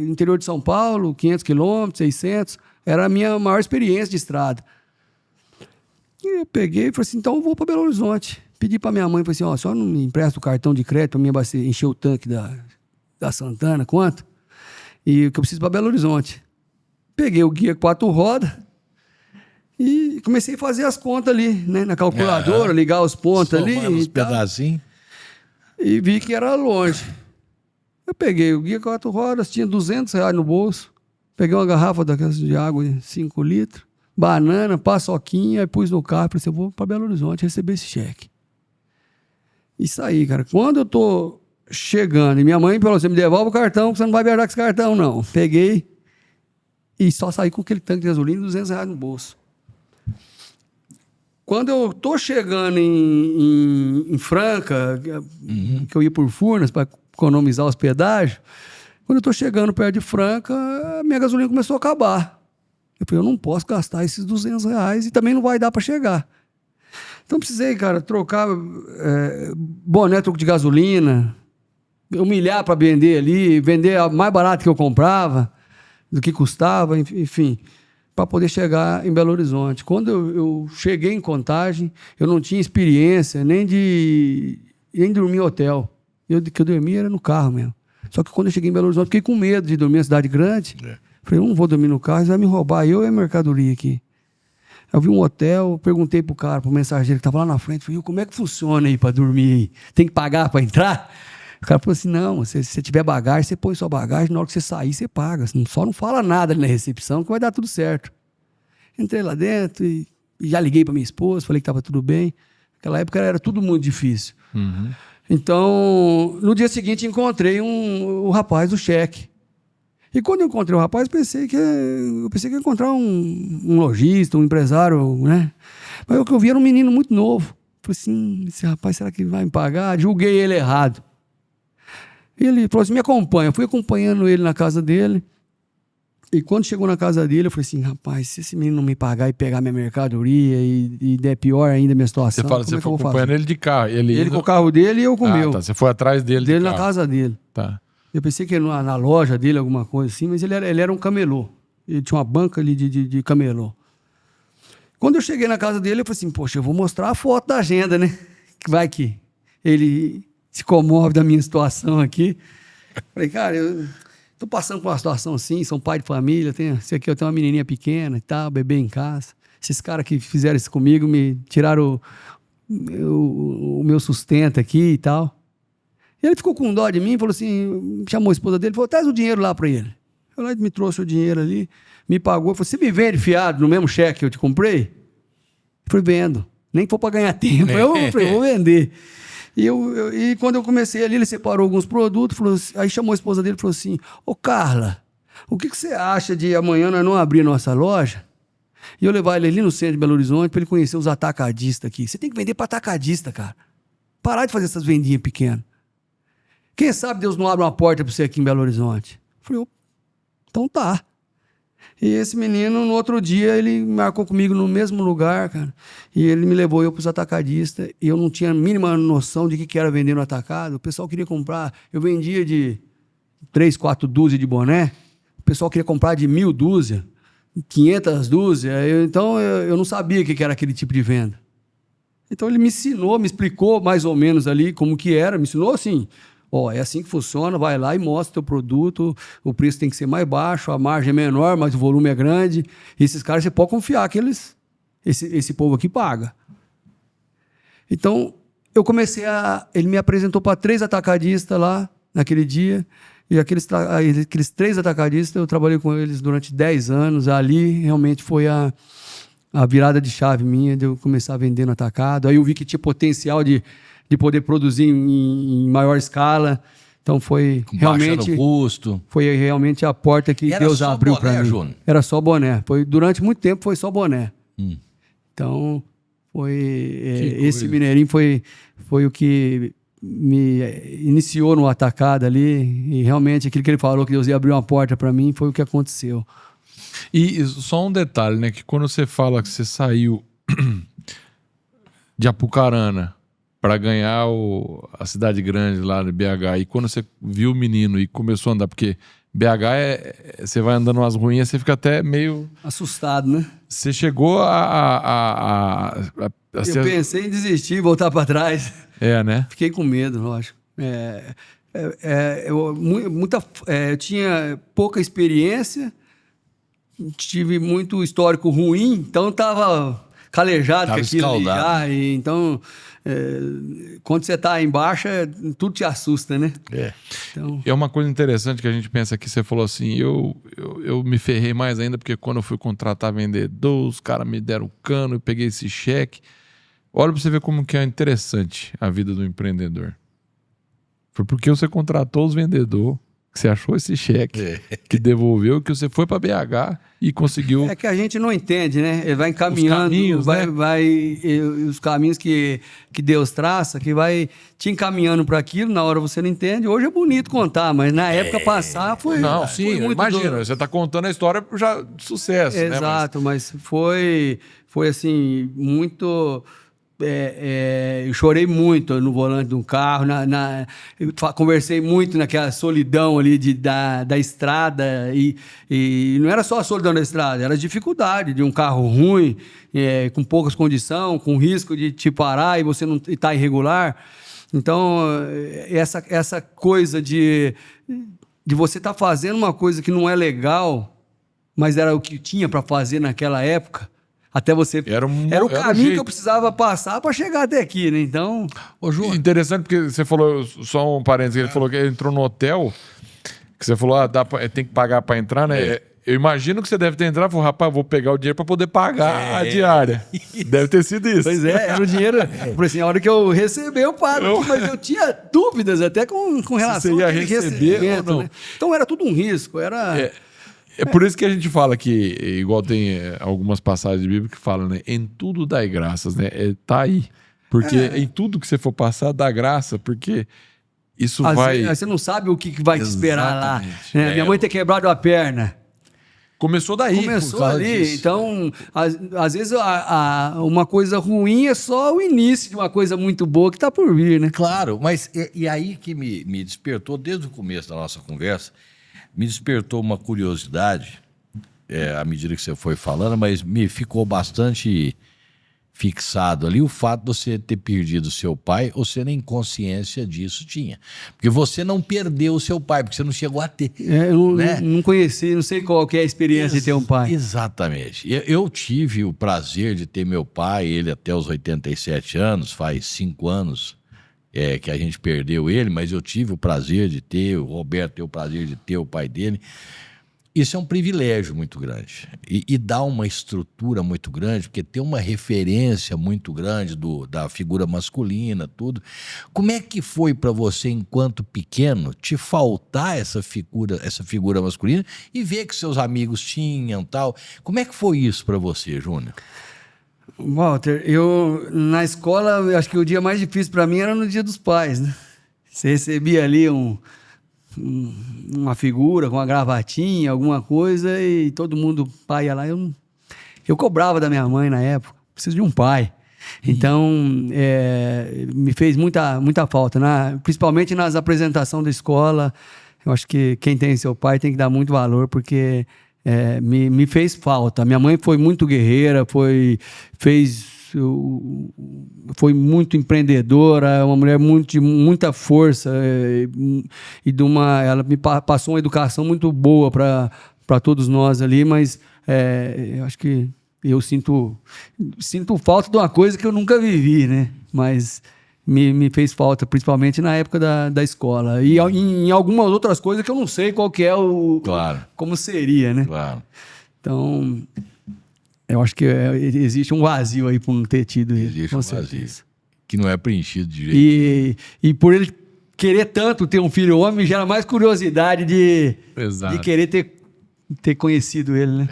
A: interior de São Paulo, 500 quilômetros, 600. Era a minha maior experiência de estrada. E eu peguei e falei assim, então eu vou para Belo Horizonte. Pedi para minha mãe, falei assim, ó, só não me empresta o cartão de crédito para mim encher o tanque da Santana, quanto? E que eu preciso para Belo Horizonte. Peguei o guia 4 rodas e comecei a fazer as contas ali, né, na calculadora, ligar os pontos ali.
C: Somando os pedacinhos.
A: E vi que era longe. Eu peguei o guia 4 rodas, tinha R$200 no bolso. Peguei uma garrafa daquelas de água de 5 litros, banana, paçoquinha, e pus no carro e falei assim, eu vou para Belo Horizonte receber esse cheque. E saí, cara. Quando eu tô chegando, e minha mãe falou assim, me devolve o cartão, você não vai viajar com esse cartão, não. Peguei e só saí com aquele tanque de gasolina e R$200 no bolso. Quando eu tô chegando em Franca, que eu ia por Furnas para economizar hospedagem, quando eu tô chegando perto de Franca, a minha gasolina começou a acabar. Eu falei, eu não posso gastar esses R$200 e também não vai dar para chegar. Então precisei, cara, trocar boné, troco de gasolina, humilhar para vender ali, vender mais barato que eu comprava, do que custava, enfim, para poder chegar em Belo Horizonte. Quando eu cheguei em Contagem, eu não tinha experiência nem dormir em hotel. Que eu dormia era no carro mesmo. Só que quando eu cheguei em Belo Horizonte, fiquei com medo de dormir em cidade grande. Falei, eu não vou dormir no carro, eles vão me roubar, eu e a mercadoria aqui. Eu vi um hotel, perguntei pro cara, pro mensageiro que tava lá na frente, falei, como é que funciona aí para dormir aí? Tem que pagar para entrar? O cara falou assim, não, se você tiver bagagem, você põe sua bagagem, na hora que você sair, você paga. Só não fala nada ali na recepção que vai dar tudo certo. Entrei lá dentro e já liguei para minha esposa, falei que estava tudo bem. Naquela época era tudo muito difícil. Então, no dia seguinte encontrei o rapaz do cheque. E quando eu encontrei o rapaz, eu pensei que ia encontrar um lojista, um empresário, né? Mas o que eu vi era um menino muito novo. Falei assim, esse rapaz, será que ele vai me pagar? Julguei ele errado. Ele falou assim, me acompanha. Eu fui acompanhando ele na casa dele. E quando chegou na casa dele, eu falei assim, rapaz, se esse menino não me pagar e pegar minha mercadoria e der pior ainda a minha situação,
B: você fala, você foi acompanhando ele de carro. Ele
A: com o carro dele e eu com o meu.
B: Tá. Você foi atrás dele de
A: na
B: carro.
A: casa dele.
B: Tá.
A: Eu pensei que na loja dele, alguma coisa assim, mas ele era um camelô. Ele tinha uma banca ali de camelô. Quando eu cheguei na casa dele, eu falei assim, poxa, eu vou mostrar a foto da agenda, né? Que vai que ele se comove da minha situação aqui. Falei, cara, eu tô passando por uma situação assim, sou um pai de família, eu tenho uma menininha pequena e tal, bebê em casa. Esses caras que fizeram isso comigo me tiraram o meu sustento aqui e tal. E ele ficou com dó de mim, falou assim, chamou a esposa dele, falou, traz o dinheiro lá para ele. Ele me trouxe o dinheiro ali, me pagou, falou, você me vende fiado no mesmo cheque que eu te comprei? Eu falei, vendo, nem que for para ganhar tempo. Eu falei, vou vender. E quando eu comecei ali, ele separou alguns produtos, falou assim, aí chamou a esposa dele e falou assim, ô Carla, o que você acha de amanhã nós não abrir nossa loja e eu levar ele ali no centro de Belo Horizonte para ele conhecer os atacadistas aqui? Você tem que vender para atacadista, cara. Parar de fazer essas vendinhas pequenas. Quem sabe Deus não abre uma porta para você aqui em Belo Horizonte? Eu falei, então tá. E esse menino, no outro dia, ele marcou comigo no mesmo lugar, cara. E ele me levou eu para os atacadistas. E eu não tinha a mínima noção de que era vender no atacado. O pessoal queria comprar. Eu vendia de 3, 4 dúzias de boné. O pessoal queria comprar de 1.000 dúzias, 500 dúzias. Então eu não sabia o que era aquele tipo de venda. Então ele me ensinou, me explicou mais ou menos ali como que era. Me ensinou assim... é assim que funciona, vai lá e mostra o teu produto, o preço tem que ser mais baixo, a margem é menor, mas o volume é grande. E esses caras você pode confiar que esse povo aqui paga. Então, ele me apresentou para 3 atacadistas lá, naquele dia, e aqueles 3 atacadistas, eu trabalhei com eles durante 10 anos, ali realmente foi a virada de chave minha, de eu começar a vender no atacado. Aí eu vi que tinha potencial de poder produzir em maior escala. Então foi realmente
C: custo.
A: Foi realmente a porta que Deus abriu para mim.
C: Júnior?
A: Era só boné. Durante muito tempo foi só boné. Então esse mineirinho foi o que me iniciou no atacado ali, e realmente aquilo que ele falou que Deus ia abrir uma porta para mim foi o que aconteceu.
B: E só um detalhe, né, que quando você fala que você saiu de Apucarana para ganhar a cidade grande lá de BH, e quando você viu o menino e começou a andar, porque BH você vai andando umas ruínas, você fica até meio...
A: assustado, né?
B: Você chegou
A: eu pensei em desistir, voltar para trás.
B: Né?
A: Fiquei com medo, lógico. Eu tinha pouca experiência, tive muito histórico ruim, então estava calejado com aquilo ali já. E, então, quando você está embaixo, tudo te assusta, né? Então...
B: É uma coisa interessante que a gente pensa aqui, você falou assim, eu me ferrei mais ainda, porque quando eu fui contratar vendedor, os caras me deram cano, eu peguei esse cheque. Olha para você ver como que é interessante a vida do empreendedor. Foi porque você contratou os vendedores, que você achou esse cheque, que devolveu, que você foi para BH e conseguiu...
A: É que a gente não entende, né? Ele vai encaminhando,
B: caminhos, né?
A: os caminhos que Deus traça, que vai te encaminhando para aquilo, na hora você não entende. Hoje é bonito contar, mas na época passar foi...
B: Não,
A: foi
B: sim,
A: muito
B: imagina, você está contando a história já de sucesso, né?
A: Exato, mas foi assim, muito... eu chorei muito no volante de um carro, eu conversei muito naquela solidão ali da estrada, e não era só a solidão da estrada, era a dificuldade de um carro ruim, com poucas condições, com risco de te parar e você não estar irregular. Então, essa coisa de você estar fazendo uma coisa que não é legal, mas era o que tinha para fazer naquela época, até você... Era o caminho que eu precisava passar para chegar até aqui, né? Então...
B: Ô, João, interessante porque você falou, só um parênteses, ele falou que ele entrou no hotel, que você falou, tem que pagar para entrar, né? Eu imagino que você deve ter entrado e falou, rapaz, vou pegar o dinheiro para poder pagar a diária. Deve ter sido isso.
A: Pois é, era o dinheiro. Eu falei assim, a hora que eu receber, eu pago. Mas eu tinha dúvidas até com relação
B: você ia receber ou não.
A: Né? Então era tudo um risco, era...
B: É por isso que a gente fala que, igual tem algumas passagens de Bíblia que falam, né? Em tudo dai graças, né? Tá aí. Porque em tudo que você for passar, dá graça, porque isso vai...
A: Você não sabe o que vai te esperar lá. Né?
B: É.
A: Minha mãe ter quebrado a perna.
B: Começou daí.
A: Começou ali. Disso. Então, às vezes, uma coisa ruim é só o início de uma coisa muito boa que está por vir, né?
C: Claro, mas e aí que me despertou, desde o começo da nossa conversa, me despertou uma curiosidade, à medida que você foi falando, mas me ficou bastante fixado ali o fato de você ter perdido seu pai, ou você nem consciência disso tinha. Porque você não perdeu o seu pai, porque você não chegou a ter.
A: Eu não conheci, não sei qual que é a experiência de ter um pai.
C: Exatamente. Eu tive o prazer de ter meu pai, ele até os 87 anos, faz 5 anos, que a gente perdeu ele, mas eu tive o prazer de ter, o Roberto teve o prazer de ter o pai dele. Isso é um privilégio muito grande e dá uma estrutura muito grande, porque tem uma referência muito grande da figura masculina, tudo. Como é que foi para você, enquanto pequeno, te faltar essa figura masculina e ver que seus amigos tinham tal? Como é que foi isso para você, Júnior?
A: Walter, na escola, acho que o dia mais difícil para mim era no Dia dos Pais, né? Você recebia ali uma figura com uma gravatinha, alguma coisa, e todo mundo, pai ia lá. Eu cobrava da minha mãe na época, preciso de um pai. Então, me fez muita falta, principalmente nas apresentações da escola. Eu acho que quem tem seu pai tem que dar muito valor, porque me fez falta. Minha mãe foi muito guerreira, foi muito empreendedora, uma mulher de muita força, ela me passou uma educação muito boa para todos nós ali, mas eu acho que eu sinto falta de uma coisa que eu nunca vivi, né? Mas me fez falta, principalmente na época da escola. E em algumas outras coisas que eu não sei qual que é
C: Claro.
A: Como seria, né?
C: Claro.
A: Então, eu acho que existe um vazio aí por não ter tido ele.
C: Existe
A: com
C: um
A: certeza.
C: vazio que não é preenchido de jeito.
A: E por ele querer tanto ter um filho homem, gera mais curiosidade de querer ter conhecido ele, né?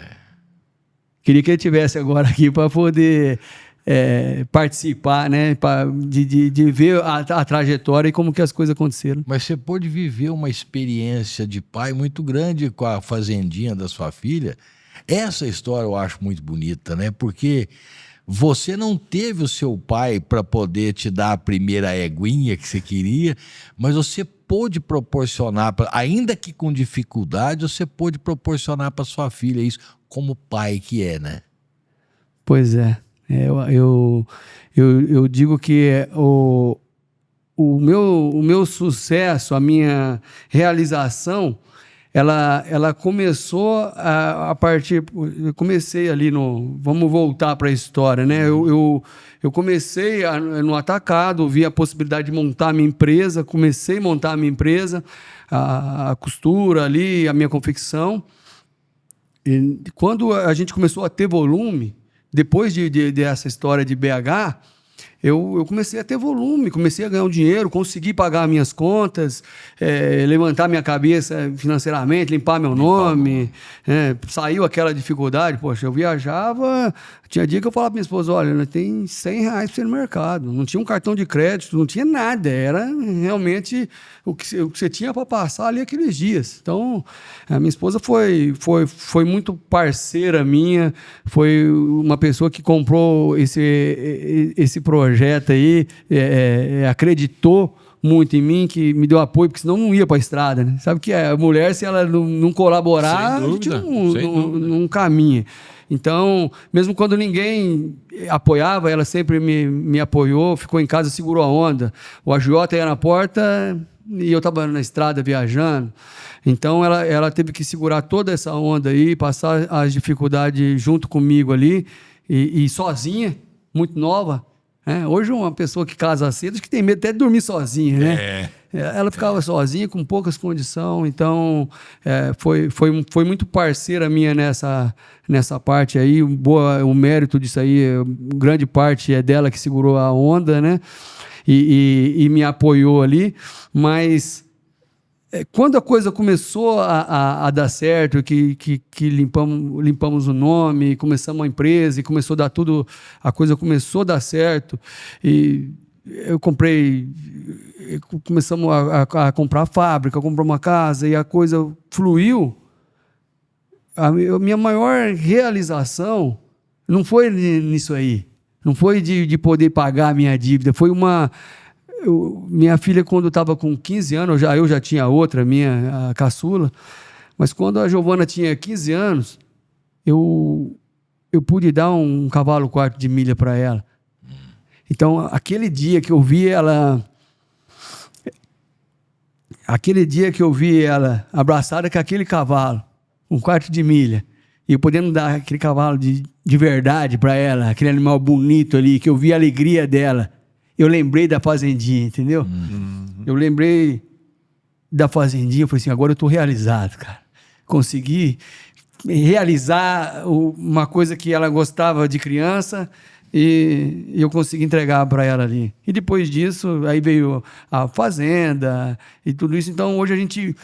A: Queria que ele estivesse agora aqui para poder participar, né? De ver a trajetória e como que as coisas aconteceram.
C: Mas você pôde viver uma experiência de pai muito grande com a fazendinha da sua filha. Essa história eu acho muito bonita, né? Porque você não teve o seu pai para poder te dar a primeira eguinha que você queria, mas você pôde proporcionar, ainda que com dificuldade, você pôde proporcionar para sua filha isso, como pai que é, né?
A: Pois é. Eu digo que o meu sucesso, a minha realização, ela começou a partir... Eu comecei ali vamos voltar para a história, né? Eu comecei no atacado, vi a possibilidade de montar a minha empresa, comecei a montar a minha empresa, a costura ali, a minha confecção. E quando a gente começou a ter volume, depois dessa história de BH, eu comecei a ter volume, comecei a ganhar um dinheiro, consegui pagar minhas contas, levantar minha cabeça financeiramente, limpar meu nome. Saiu aquela dificuldade, poxa, eu viajava, tinha dia que eu falava para minha esposa, olha, tem R$100 para você no mercado, não tinha um cartão de crédito, não tinha nada, era realmente o que você tinha para passar ali aqueles dias. Então, a minha esposa foi muito parceira minha, foi uma pessoa que comprou esse projeto aí, acreditou muito em mim, que me deu apoio, porque senão não ia para a estrada, né? Sabe que a mulher, se ela não colaborar, a gente não caminha. Então, mesmo quando ninguém apoiava, ela sempre me apoiou, ficou em casa, segurou a onda. O agiota ia na porta e eu estava na estrada viajando. Então, ela teve que segurar toda essa onda aí, passar as dificuldades junto comigo ali, e sozinha, muito nova. Hoje, uma pessoa que casa cedo, acho que tem medo até de dormir sozinha, né? Ela ficava sozinha, com poucas condições, então foi muito parceira minha nessa parte aí. O mérito disso aí, grande parte é dela que segurou a onda, né? E me apoiou ali, mas quando a coisa começou a dar certo, que limpamos o nome, começamos uma empresa e começou a dar tudo, a coisa começou a dar certo, e eu começamos a comprar a fábrica, comprar uma casa, e a coisa fluiu. A minha maior realização não foi nisso aí, não foi de poder pagar a minha dívida, foi minha filha, quando estava com 15 anos, eu já tinha outra, a caçula, mas quando a Giovana tinha 15 anos, eu pude dar um cavalo quarto de milha para ela. Então, aquele dia que eu vi ela abraçada com aquele cavalo, um quarto de milha, e eu podendo dar aquele cavalo de verdade para ela, aquele animal bonito ali, que eu vi a alegria dela, eu lembrei da fazendinha, entendeu? Eu lembrei da fazendinha, eu falei assim, agora eu estou realizado, cara. Consegui realizar uma coisa que ela gostava de criança, e eu consegui entregar para ela ali. E depois disso, aí veio a fazenda e tudo isso. Então, hoje a gente...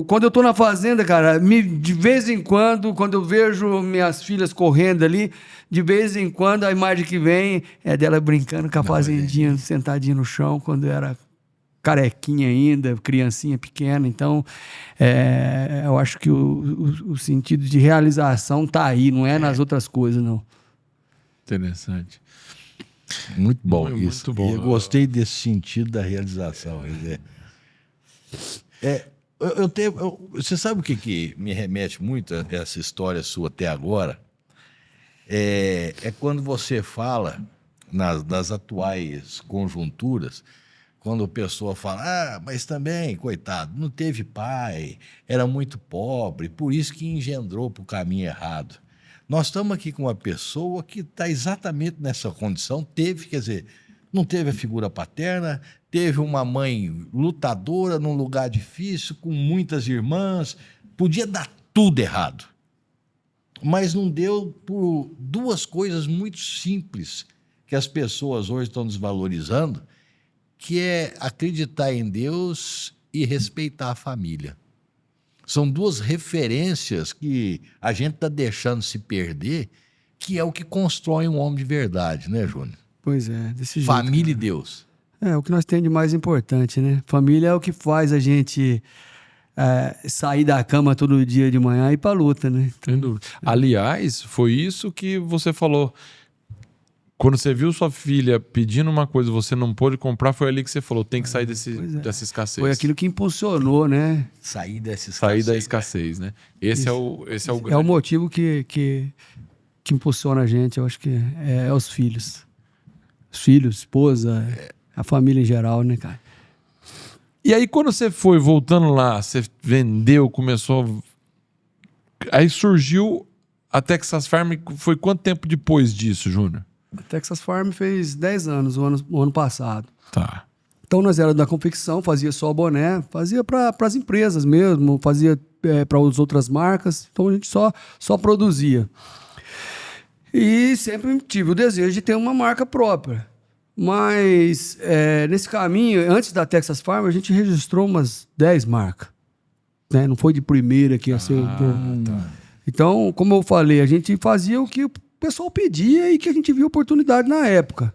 A: quando eu estou na fazenda, cara, de vez em quando eu vejo minhas filhas correndo ali, de vez em quando a imagem que vem é dela brincando com a fazendinha, sentadinha no chão, quando era carequinha ainda, criancinha pequena. Então, eu acho que o sentido de realização está aí, não é nas outras coisas, não.
B: Interessante.
C: Muito bom isso.
B: Muito bom.
C: Eu gostei desse sentido da realização. Você sabe o que me remete muito a essa história sua até agora? É quando você fala nas atuais conjunturas, quando a pessoa fala, mas também, coitado, não teve pai, era muito pobre, por isso que engendrou para o caminho errado. Nós estamos aqui com uma pessoa que está exatamente nessa condição, não teve a figura paterna, teve uma mãe lutadora num lugar difícil, com muitas irmãs, podia dar tudo errado. Mas não deu por duas coisas muito simples que as pessoas hoje estão desvalorizando, que é acreditar em Deus e respeitar a família. São duas referências que a gente está deixando se perder, que é o que constrói um homem de verdade, né, Júnior?
A: Pois é, desse jeito.
C: Família e Deus.
A: É o que nós temos de mais importante, né? Família é o que faz a gente sair da cama todo dia de manhã e ir para a luta, né?
B: Sem dúvida. Aliás, foi isso que você falou. Quando você viu sua filha pedindo uma coisa e você não pôde comprar, foi ali que você falou, tem que sair dessa escassez.
A: Foi aquilo que impulsionou, né?
C: Sair da
B: escassez, né? Esse é o grande...
A: É o motivo que impulsiona a gente, eu acho que é os filhos. Os filhos, esposa, a família em geral, né, cara?
B: E aí, quando você foi voltando lá, você vendeu, começou... Aí surgiu a Texas Farm, foi quanto tempo depois disso, Júnior?
A: A Texas Farm fez 10 anos, o ano passado.
B: Tá.
A: Então, nós éramos da confecção, fazia só boné, fazia para as empresas mesmo, fazia para as outras marcas, então a gente só produzia. E sempre tive o desejo de ter uma marca própria. Mas nesse caminho, antes da Texas Farm, a gente registrou umas 10 marcas. Né? Não foi de primeira que ia ser. Então, como eu falei, a gente fazia o que o pessoal pedia e que a gente viu oportunidade na época.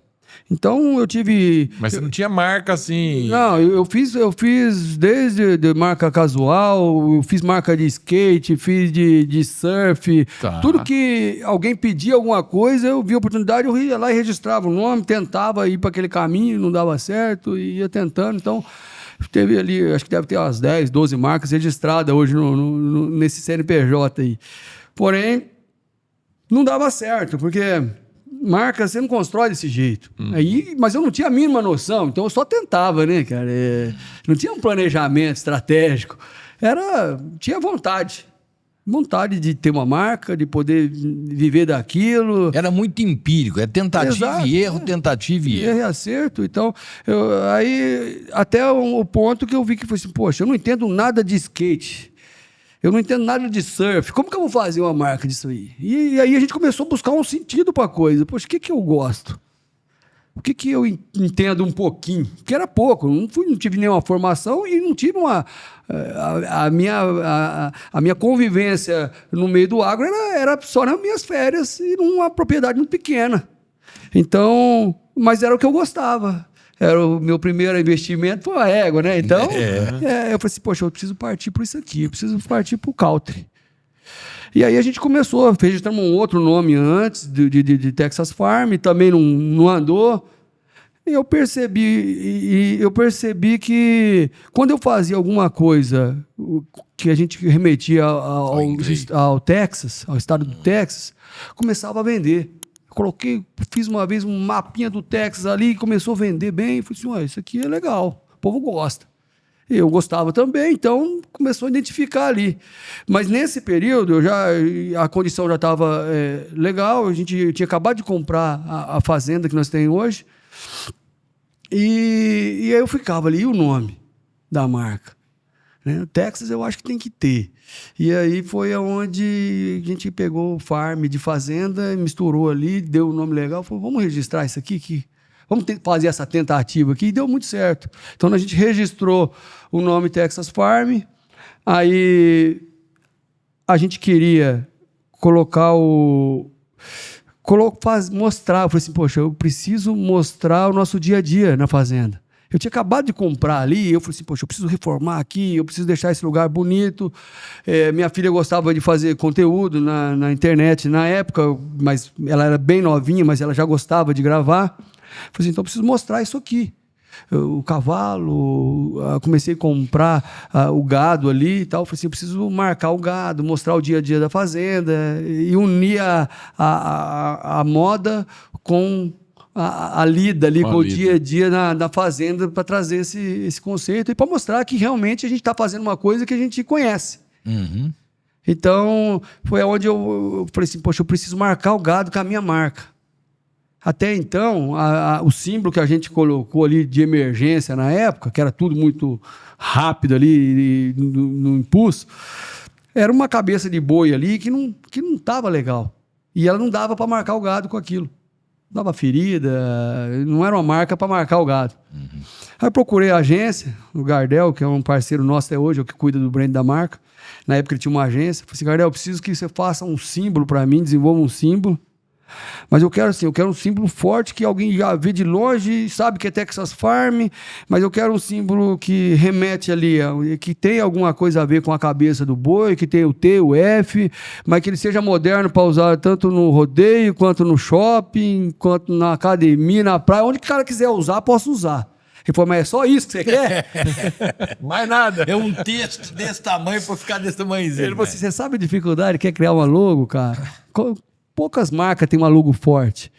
A: Então, eu tive...
B: Mas você não tinha marca assim...
A: Não, eu fiz desde de marca casual, eu fiz marca de skate, fiz de surf.
B: Tá.
A: Tudo que alguém pedia alguma coisa, eu vi a oportunidade, eu ia lá e registrava o nome, tentava ir para aquele caminho, não dava certo, e ia tentando. Então, teve ali, acho que deve ter umas 10, 12 marcas registradas hoje nesse CNPJ aí. Porém, não dava certo, porque... marca você não constrói desse jeito. Aí, mas eu não tinha a mínima noção, então eu só tentava, né, cara? Não tinha um planejamento estratégico. Tinha vontade. Vontade de ter uma marca, de poder viver daquilo.
C: Era muito empírico, é tentativa e erro, tentativa e erro.
A: Erro e acerto. Então, aí, até o ponto que eu vi que foi assim, poxa, eu não entendo nada de skate. Eu não entendo nada de surf. Como que eu vou fazer uma marca disso aí? E aí a gente começou a buscar um sentido para a coisa. Poxa, o que eu gosto? O que eu entendo um pouquinho? Que era pouco. Não tive nenhuma formação e não tive a minha convivência no meio do agro era só nas minhas férias e numa propriedade muito pequena. Então, mas era o que eu gostava. Era o meu primeiro investimento, foi a égua, né? Então, eu falei assim, poxa, eu preciso partir por isso aqui, eu preciso partir para o country. E aí a gente começou, registramos um outro nome antes de Texas Farm, também não andou. E eu percebi que quando eu fazia alguma coisa que a gente remetia ao Texas, ao estado do Texas, começava a vender. Fiz uma vez um mapinha do Texas ali e começou a vender bem. Falei assim, isso aqui é legal, o povo gosta. Eu gostava também, então começou a identificar ali. Mas nesse período, a condição já estava legal, a gente tinha acabado de comprar a fazenda que nós temos hoje. E aí eu ficava ali, e o nome da marca? Né? Texas eu acho que tem que ter. E aí foi onde a gente pegou o farm de fazenda, misturou ali, deu um nome legal, falou, vamos registrar isso aqui, vamos fazer essa tentativa aqui, e deu muito certo. Então a gente registrou o nome Texas Farm, aí a gente queria colocar mostrar, eu falei assim, poxa, eu preciso mostrar o nosso dia a dia na fazenda. Eu tinha acabado de comprar ali, eu falei assim, poxa, eu preciso reformar aqui, eu preciso deixar esse lugar bonito. Minha filha gostava de fazer conteúdo na internet na época, mas ela era bem novinha, mas ela já gostava de gravar. Eu falei assim, então eu preciso mostrar isso aqui. O cavalo, comecei a comprar o gado ali e tal. Eu falei assim, eu preciso marcar o gado, mostrar o dia a dia da fazenda e unir a moda com... A lida ali com o dia a dia na fazenda para trazer esse conceito e para mostrar que realmente a gente está fazendo uma coisa que a gente conhece.
C: Uhum.
A: Então, foi onde eu falei assim, poxa, eu preciso marcar o gado com a minha marca. Até então, o símbolo que a gente colocou ali de emergência na época, que era tudo muito rápido ali no impulso, era uma cabeça de boi ali que não estava legal. E ela não dava para marcar o gado com aquilo. Dava ferida, não era uma marca para marcar o gado. Uhum. Aí eu procurei a agência, o Gardel, que é um parceiro nosso até hoje, é o que cuida do brand da marca. Na época ele tinha uma agência. Eu falei assim, Gardel, eu preciso que você faça um símbolo para mim, desenvolva um símbolo. Mas eu quero um símbolo forte que alguém já vê de longe, sabe que é Texas Farm, mas eu quero um símbolo que remete ali, que tem alguma coisa a ver com a cabeça do boi, que tem o T, o F, mas que ele seja moderno para usar tanto no rodeio, quanto no shopping, quanto na academia, na praia, onde o cara quiser usar, posso usar. Ele falou, mas é só isso que você quer?
C: Mais nada. É um texto desse tamanho para ficar desse tamanhozinho.
A: Ele falou assim, você sabe a dificuldade que é criar uma logo, cara? Poucas marcas têm uma logo forte.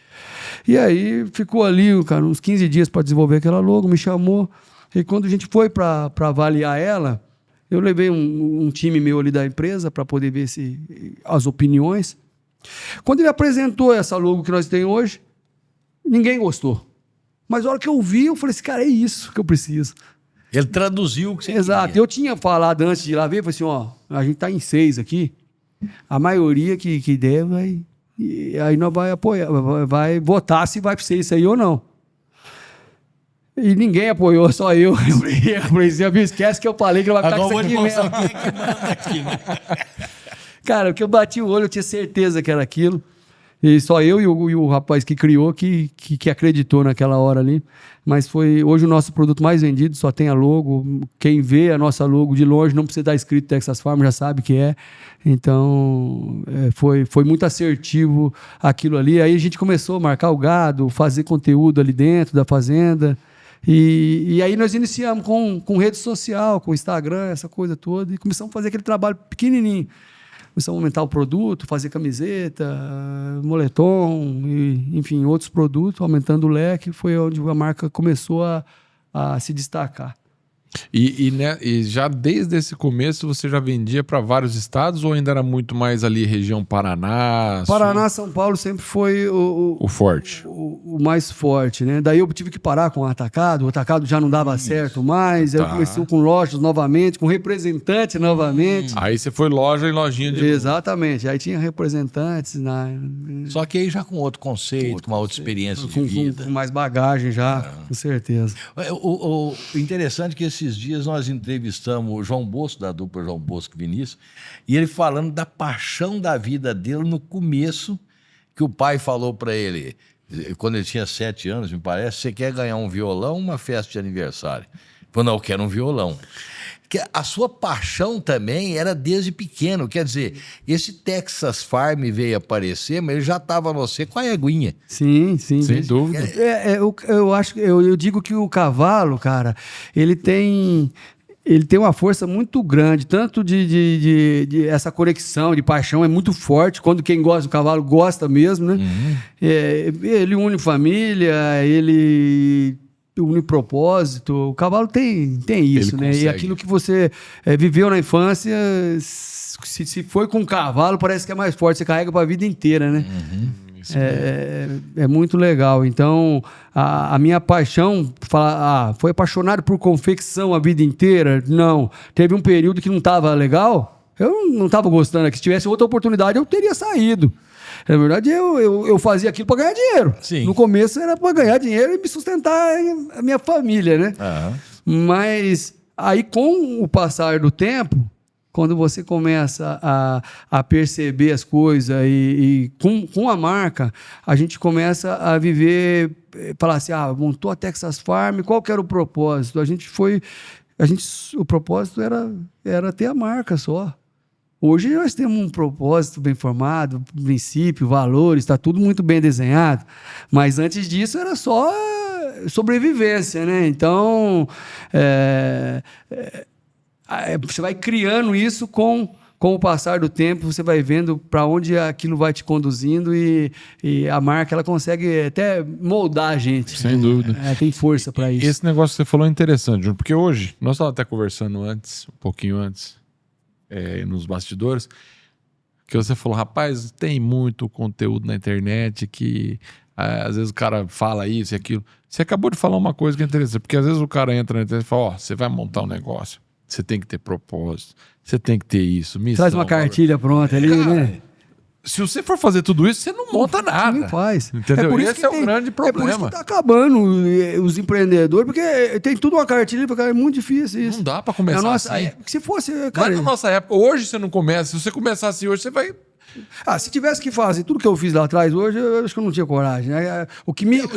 A: E aí ficou ali, cara, uns 15 dias para desenvolver aquela logo, me chamou. E quando a gente foi para avaliar ela, eu levei um time meu ali da empresa para poder ver as opiniões. Quando ele apresentou essa logo que nós temos hoje, ninguém gostou. Mas a hora que eu vi, eu falei assim, cara, é isso que eu preciso.
C: Ele traduziu o que você
A: Exato.
C: queria.
A: Eu tinha falado antes de ir lá ver, falei assim, a gente está em 6 aqui, a maioria que der e aí nós vai apoiar, vai votar se vai ser isso aí ou não. E ninguém apoiou, só eu. Eu falei assim, esquece que eu falei que vai ficar com isso aqui mesmo.
C: Quem é que manda aqui, né?
A: Cara, porque eu bati o olho, eu tinha certeza que era aquilo. E só eu e o rapaz que criou que acreditou naquela hora ali. Mas foi hoje o nosso produto mais vendido, só tem a logo. Quem vê a nossa logo de longe não precisa estar escrito Texas Farm, já sabe que é. Então, foi muito assertivo aquilo ali. Aí a gente começou a marcar o gado, fazer conteúdo ali dentro da fazenda. E aí nós iniciamos com rede social, com Instagram, essa coisa toda. E começamos a fazer aquele trabalho pequenininho. Começamos a aumentar o produto, fazer camiseta, moletom, enfim, outros produtos, aumentando o leque, foi onde a marca começou a se destacar.
B: E já desde esse começo você já vendia para vários estados ou ainda era muito mais ali região Paraná?
A: Paraná, São Paulo sempre foi
B: o forte.
A: O mais forte, né? Daí eu tive que parar com o atacado já não dava certo mais, aí eu comecei com lojas novamente, com representantes novamente.
B: Aí você foi loja em lojinha de...
A: Exatamente, aí tinha representantes
C: Só que aí já com outro conceito, com uma outra experiência de vida.
A: com mais bagagem já, com certeza.
C: O interessante é que esses dias nós entrevistamos o João Bosco, da dupla João Bosco e Vinícius, e ele falando da paixão da vida dele no começo, que o pai falou para ele, quando ele tinha 7 anos, me parece, você quer ganhar um violão ou uma festa de aniversário? Ele falou, não, eu quero um violão. Que a sua paixão também era desde pequeno, quer dizer, esse Texas Farm veio aparecer, mas ele já estava você com a eguinha.
A: Sim.
B: Sem dúvida.
A: Eu acho, eu digo que o cavalo, cara, ele tem uma força muito grande, tanto de essa conexão, de paixão, é muito forte, quando quem gosta do cavalo gosta mesmo, né? Ele une família, ele une propósito, o cavalo tem isso, né? E aquilo que você viveu na infância, se foi com o cavalo, parece que é mais forte, você carrega para a vida inteira, né? É muito legal. Então, a minha paixão, foi apaixonado por confecção a vida inteira? Não. Teve um período que não estava legal, eu não estava gostando, que se tivesse outra oportunidade, eu teria saído. Na verdade, eu fazia aquilo para ganhar dinheiro.
C: Sim.
A: No começo era para ganhar dinheiro e me sustentar a minha família, né? Mas aí, com o passar do tempo, quando você começa a perceber as coisas e com a marca, a gente começa a viver, falar assim, montou a Texas Farm, qual que era o propósito? O propósito era ter a marca só. Hoje nós temos um propósito bem formado, princípio, valores, está tudo muito bem desenhado, mas antes disso era só sobrevivência, né? Então, você vai criando isso com o passar do tempo, você vai vendo para onde aquilo vai te conduzindo e a marca ela consegue até moldar a gente.
B: Sem dúvida.
A: Tem força para isso.
B: Esse negócio que você falou é interessante, Júnior, porque hoje, nós estávamos até conversando antes, um pouquinho antes, nos bastidores, que você falou, rapaz, tem muito conteúdo na internet que às vezes o cara fala isso e aquilo. Você acabou de falar uma coisa que é interessante, porque às vezes o cara entra na internet e fala, você vai montar um negócio, você tem que ter propósito, você tem que ter isso, missão.
A: Traz uma cartilha pronta ali,
B: cara,
A: né?
B: Se você for fazer tudo isso, você não monta nada.
A: Não faz.
B: Entendeu?
A: Por isso
B: Esse é o grande problema.
A: É por isso que tá acabando os empreendedores, porque tem tudo uma cartilha, porque é muito difícil isso.
B: Não dá pra começar assim.
A: Se fosse, cara...
B: Mas na nossa época, hoje você não começa. Se você começar assim hoje, você vai...
A: se tivesse que fazer tudo que eu fiz lá atrás hoje, eu acho que eu não tinha coragem. Né?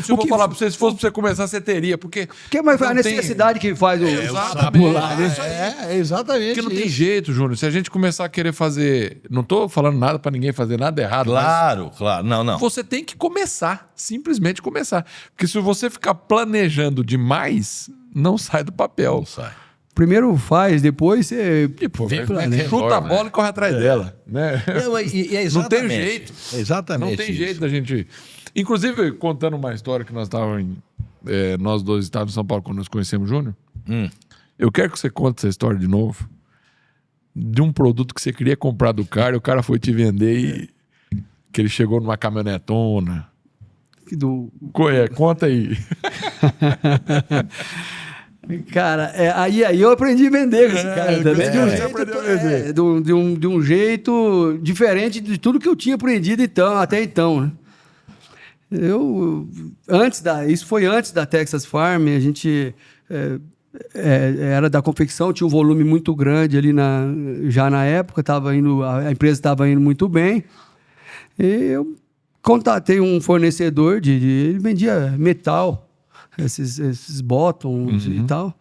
B: Se eu vou falar pra você, se fosse pra você começar, você teria, porque
A: mas a necessidade que faz o
B: exatamente.
C: É exatamente.
B: Porque não tem jeito, Júnior. Se a gente começar a querer fazer... Não tô falando nada pra ninguém fazer nada errado.
C: Claro. Não.
B: Você tem que começar. Simplesmente começar. Porque se você ficar planejando demais, não sai do papel.
C: Não sai.
A: Primeiro faz, depois você
B: chuta a bola e corre atrás dela. Né?
C: Não
B: tem jeito.
C: Exatamente.
B: Não tem jeito da gente... Inclusive, contando uma história que nós dois estávamos em São Paulo quando nós conhecemos o Júnior. Eu quero que você conte essa história de novo. De um produto que você queria comprar do cara e o cara foi te vender e que ele chegou numa caminhonetona.
A: Do...
B: Conta aí.
A: Cara, aí eu aprendi a vender com esse cara também.
B: você aprendeu a vender.
A: De um jeito diferente de tudo que eu tinha aprendido até então, né? Isso foi antes da Texas Farm, a gente era da confecção, tinha um volume muito grande ali já na época, a empresa estava indo muito bem. E eu contatei um fornecedor ele vendia metal, esses bottoms e tal.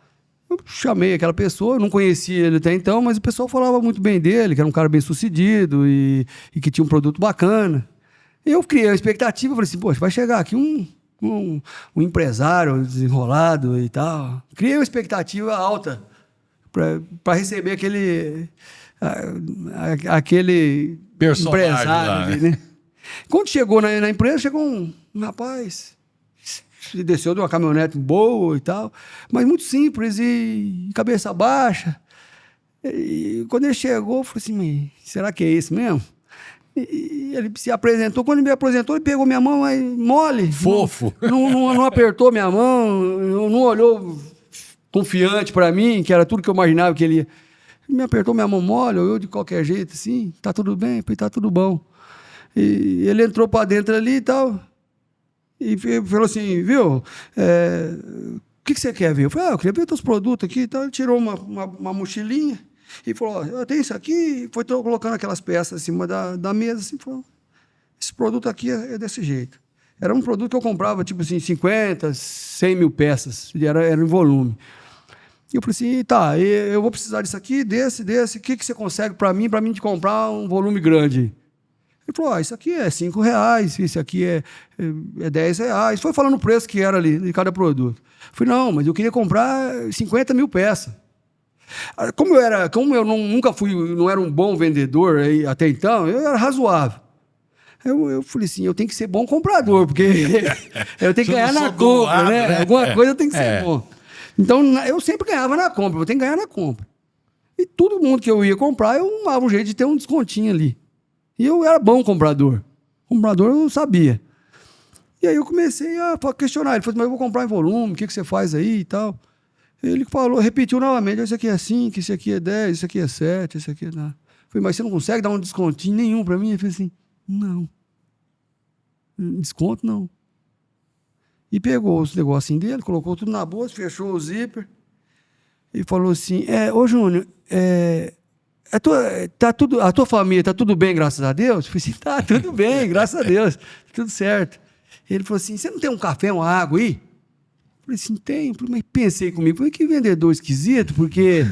A: Eu chamei aquela pessoa, eu não conhecia ele até então, mas o pessoal falava muito bem dele, que era um cara bem sucedido e que tinha um produto bacana. Eu criei uma expectativa, falei assim, poxa, vai chegar aqui um empresário desenrolado e tal. Criei uma expectativa alta para receber aquele
C: Personagem
A: empresário
C: lá,
A: ali, né? Quando chegou na empresa, chegou um rapaz, se desceu de uma caminhonete boa e tal, mas muito simples e cabeça baixa. E quando ele chegou, eu falei assim, será que é esse mesmo? E ele se apresentou. Quando ele me apresentou, ele pegou minha mão mole.
C: Fofo.
A: Não apertou minha mão, não olhou confiante para mim, que era tudo que eu imaginava que ele ia. Ele me apertou minha mão mole, olhou de qualquer jeito, assim, tá tudo bem? Falei, tá tudo bom. E ele entrou para dentro ali e tal, e falou assim, viu, o que você quer ver? Eu falei, eu queria ver teus produtos aqui e tal. Ele tirou uma mochilinha e falou, eu tenho isso aqui, e foi colocando aquelas peças acima da mesa, assim, falou, esse produto aqui é desse jeito. Era um produto que eu comprava, tipo assim, 50, 100 mil peças, era em volume. E eu falei assim, tá, eu vou precisar disso aqui, desse, o que você consegue para mim de comprar um volume grande? Ele falou, isso aqui é R$5, isso aqui é R$10. Foi falando o preço que era ali de cada produto. Eu falei, não, mas eu queria comprar 50 mil peças. Como eu nunca não era um bom vendedor até então, eu era razoável. Eu falei assim, eu tenho que ser bom comprador, porque eu tenho que ganhar na compra, né? Alguma coisa eu tenho que ser bom. Então, eu sempre ganhava na compra, eu tenho que ganhar na compra. E todo mundo que eu ia comprar, eu arrumava um jeito de ter um descontinho ali. E eu era bom comprador. Comprador eu sabia. E aí eu comecei a questionar. Ele falou, mas eu vou comprar em volume, o que você faz aí e tal. Ele repetiu novamente, isso aqui é 5, isso aqui é 10, isso aqui é 7, isso aqui é nada. Eu falei, mas você não consegue dar um descontinho nenhum para mim? Ele falou assim, não. Desconto não. E pegou os negocinhos dele, colocou tudo na bolsa, fechou o zíper e falou assim, ô Júnior, a tua família tá tudo bem, graças a Deus? Eu falei assim, tá tudo bem, graças a Deus, tudo certo. Ele falou assim, você não tem um café, uma água aí? Eu falei assim, tem. Mas pensei comigo, falei, que vendedor esquisito, porque...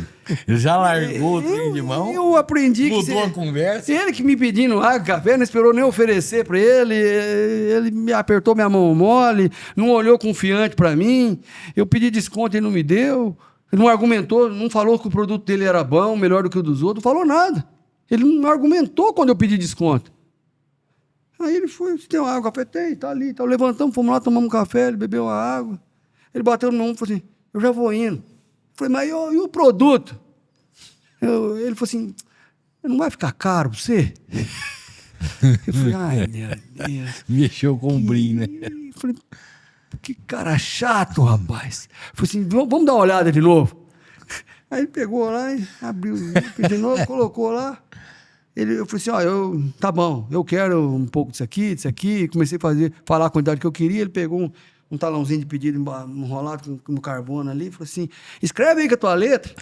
C: Já largou o trem de mão?
A: Eu aprendi que...
C: Mudou a conversa?
A: Ele que me pedindo água, café, não esperou nem oferecer para ele me apertou minha mão mole, não olhou confiante para mim, eu pedi desconto, ele não me deu, ele não argumentou, não falou que o produto dele era bom, melhor do que o dos outros, não falou nada. Ele não argumentou quando eu pedi desconto. Aí ele foi, você tem uma água? Café? Tem, tá ali. Então levantamos, fomos lá, tomamos um café, ele bebeu uma água. Ele bateu no ombro e falou assim, eu já vou indo. Eu falei, mas e o produto? Ele falou assim, não vai ficar caro para você? Eu falei, ai, meu Deus.
C: Mexeu com o brinco, né?
A: Eu falei, que cara chato, rapaz. Eu falei assim, vamos dar uma olhada de novo. Aí ele pegou lá e abriu de novo, colocou lá. Eu falei assim, tá bom, eu quero um pouco disso aqui. Comecei a falar a quantidade que eu queria. Ele pegou um talãozinho de pedido enrolado no carbono ali. Falou assim, escreve aí com a tua letra.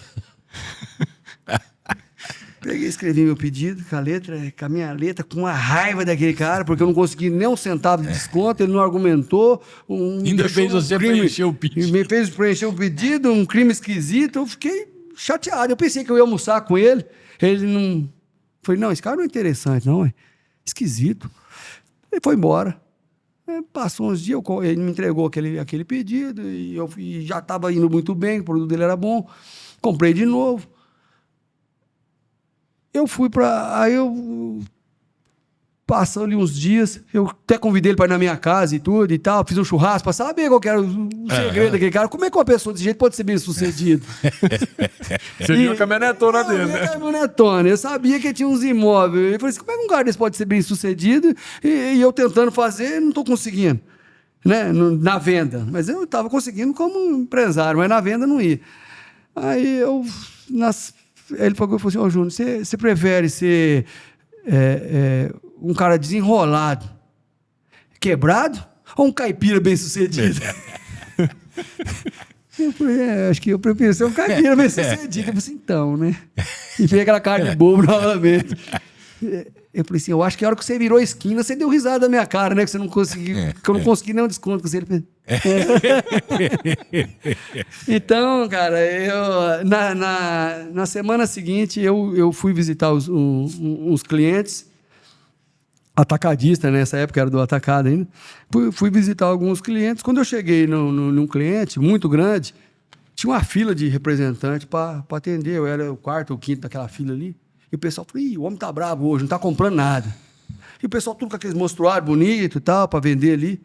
A: Peguei, escrevi meu pedido com a minha letra, com a raiva daquele cara, porque eu não consegui nem um centavo de desconto, ele não argumentou.
C: Ainda fez você preencher o pedido.
A: Me fez preencher o pedido, um crime esquisito. Eu fiquei chateado. Eu pensei que eu ia almoçar com ele. Ele não... Falei, não, esse cara não é interessante, não. É esquisito. Ele foi embora. Passou uns dias, ele me entregou aquele pedido e já estava indo muito bem, o produto dele era bom. Comprei de novo. Eu fui para... Aí eu... Passando ali uns dias, eu até convidei ele para ir na minha casa e tudo e tal. Fiz um churrasco para saber qual que era o segredo daquele cara. Como é que uma pessoa desse jeito pode ser bem sucedido?
B: Você viu a caminhonetona dele, né?
A: Caminhonetona. Eu sabia que tinha uns imóveis. Eu falei assim, como é que um cara desse pode ser bem sucedido? E eu tentando fazer, não estou conseguindo. né, na venda. Mas eu estava conseguindo como empresário, mas na venda não ia. Aí ele falou assim, ô Júnior, você prefere ser um cara desenrolado, quebrado, ou um caipira bem-sucedido? Eu falei, acho que eu prefiro ser um caipira bem-sucedido. Eu falei assim, então, né? E fez aquela cara de bobo novamente. Eu falei assim, eu acho que a hora que você virou a esquina, você deu risada da minha cara, né? Que você não conseguiu, que eu não consegui nenhum desconto com você. Ele fez... Então, cara, na semana seguinte, eu fui visitar uns clientes, atacadista, né? Nessa época era do atacado ainda. Fui visitar alguns clientes. Quando eu cheguei num cliente muito grande, tinha uma fila de representante para atender. Eu era o quarto ou quinto daquela fila ali. E o pessoal falou, o homem tá bravo hoje, não tá comprando nada. E o pessoal tudo com aqueles mostruários bonitos e tal, para vender ali.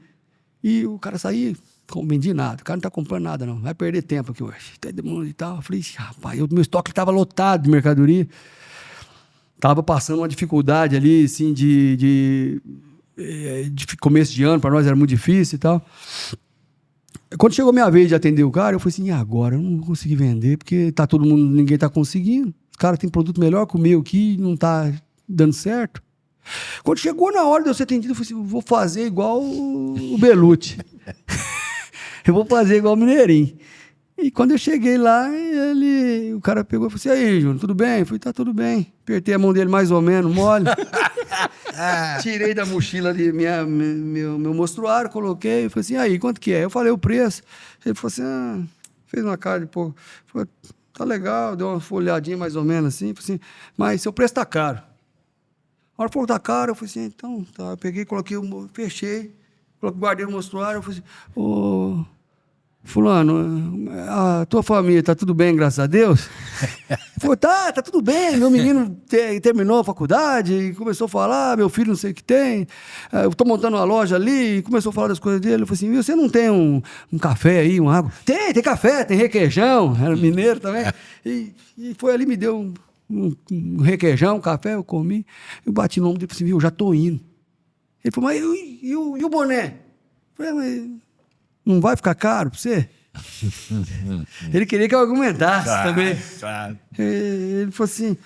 A: E o cara saía, não vendi nada. O cara não tá comprando nada, não. Vai perder tempo aqui hoje. E tal. Eu falei, rapaz, meu estoque estava lotado de mercadoria. Tava passando uma dificuldade ali, assim, de começo de ano, para nós era muito difícil e tal. Quando chegou a minha vez de atender o cara, eu falei assim, e agora? Eu não vou conseguir vender, porque tá todo mundo, ninguém tá conseguindo. Os caras têm produto melhor que o meu aqui, não tá dando certo. Quando chegou na hora de eu ser atendido, eu falei assim, vou fazer igual o Belucci. Eu vou fazer igual o Mineirinho. E quando eu cheguei lá, o cara pegou e falou assim, e aí, Júnior, tudo bem? Eu falei, tá tudo bem. Apertei a mão dele mais ou menos, mole. Tirei da mochila ali meu mostruário, coloquei. Eu falei assim, e aí, quanto que é? Eu falei o preço. Ele falou assim, fez uma cara de pouco. Falei, tá legal, deu uma folhadinha mais ou menos assim. Falei assim, mas seu preço tá caro. A hora que falou, tá caro, eu falei assim, então, tá. Eu peguei, coloquei, fechei, guardei o mostruário. Eu falei assim, fulano, a tua família tá tudo bem, graças a Deus? Falei, tá tudo bem, meu menino terminou a faculdade, começou a falar, meu filho não sei o que tem, eu tô montando uma loja ali, e começou a falar das coisas dele. Eu falei assim, você não tem um café aí, uma água? Tem café, tem requeijão, era mineiro também, e foi ali, me deu um requeijão, um café, eu comi, eu bati no ombro dele e falei assim, eu já tô indo. Ele falou, mas e o boné? Eu falei, mas não vai ficar caro para você? Ele queria que eu argumentasse também. Claro. Ele falou assim,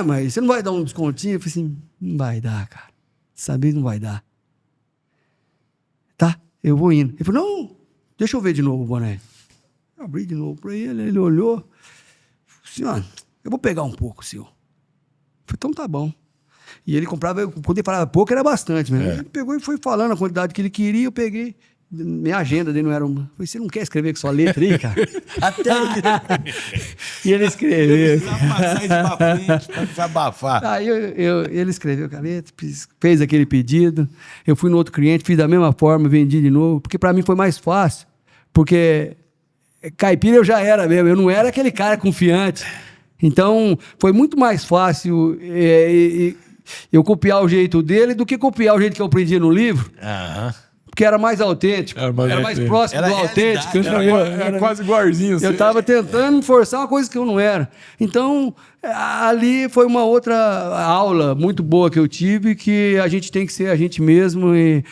A: mas você não vai dar um descontinho? Eu falei assim, não vai dar, cara. Sabe, não vai dar. Tá, eu vou indo. Ele falou, não, deixa eu ver de novo o boné. Eu abri de novo para ele olhou. Falei assim, eu vou pegar um pouco, senhor. Eu falei, então tá bom. E ele comprava, quando ele falava pouco, era bastante mesmo. Ele pegou e foi falando a quantidade que ele queria, eu peguei. Minha agenda dele não era uma. Eu falei, você não quer escrever com sua letra aí, cara? Até e ele escreveu.
C: Passar isso pra frente, pra desabafar.
A: Aí ele escreveu com a letra, fez aquele pedido. Eu fui no outro cliente, fiz da mesma forma, vendi de novo, porque para mim foi mais fácil. Porque caipira eu já era mesmo, eu não era aquele cara confiante. Então, foi muito mais fácil eu copiar o jeito dele do que copiar o jeito que eu aprendi no livro. Porque era mais autêntico, era mais próximo do autêntico.
B: Era quase igualzinho.
A: Eu estava tentando forçar uma coisa que eu não era. Então, ali foi uma outra aula muito boa que eu tive, que a gente tem que ser a gente mesmo e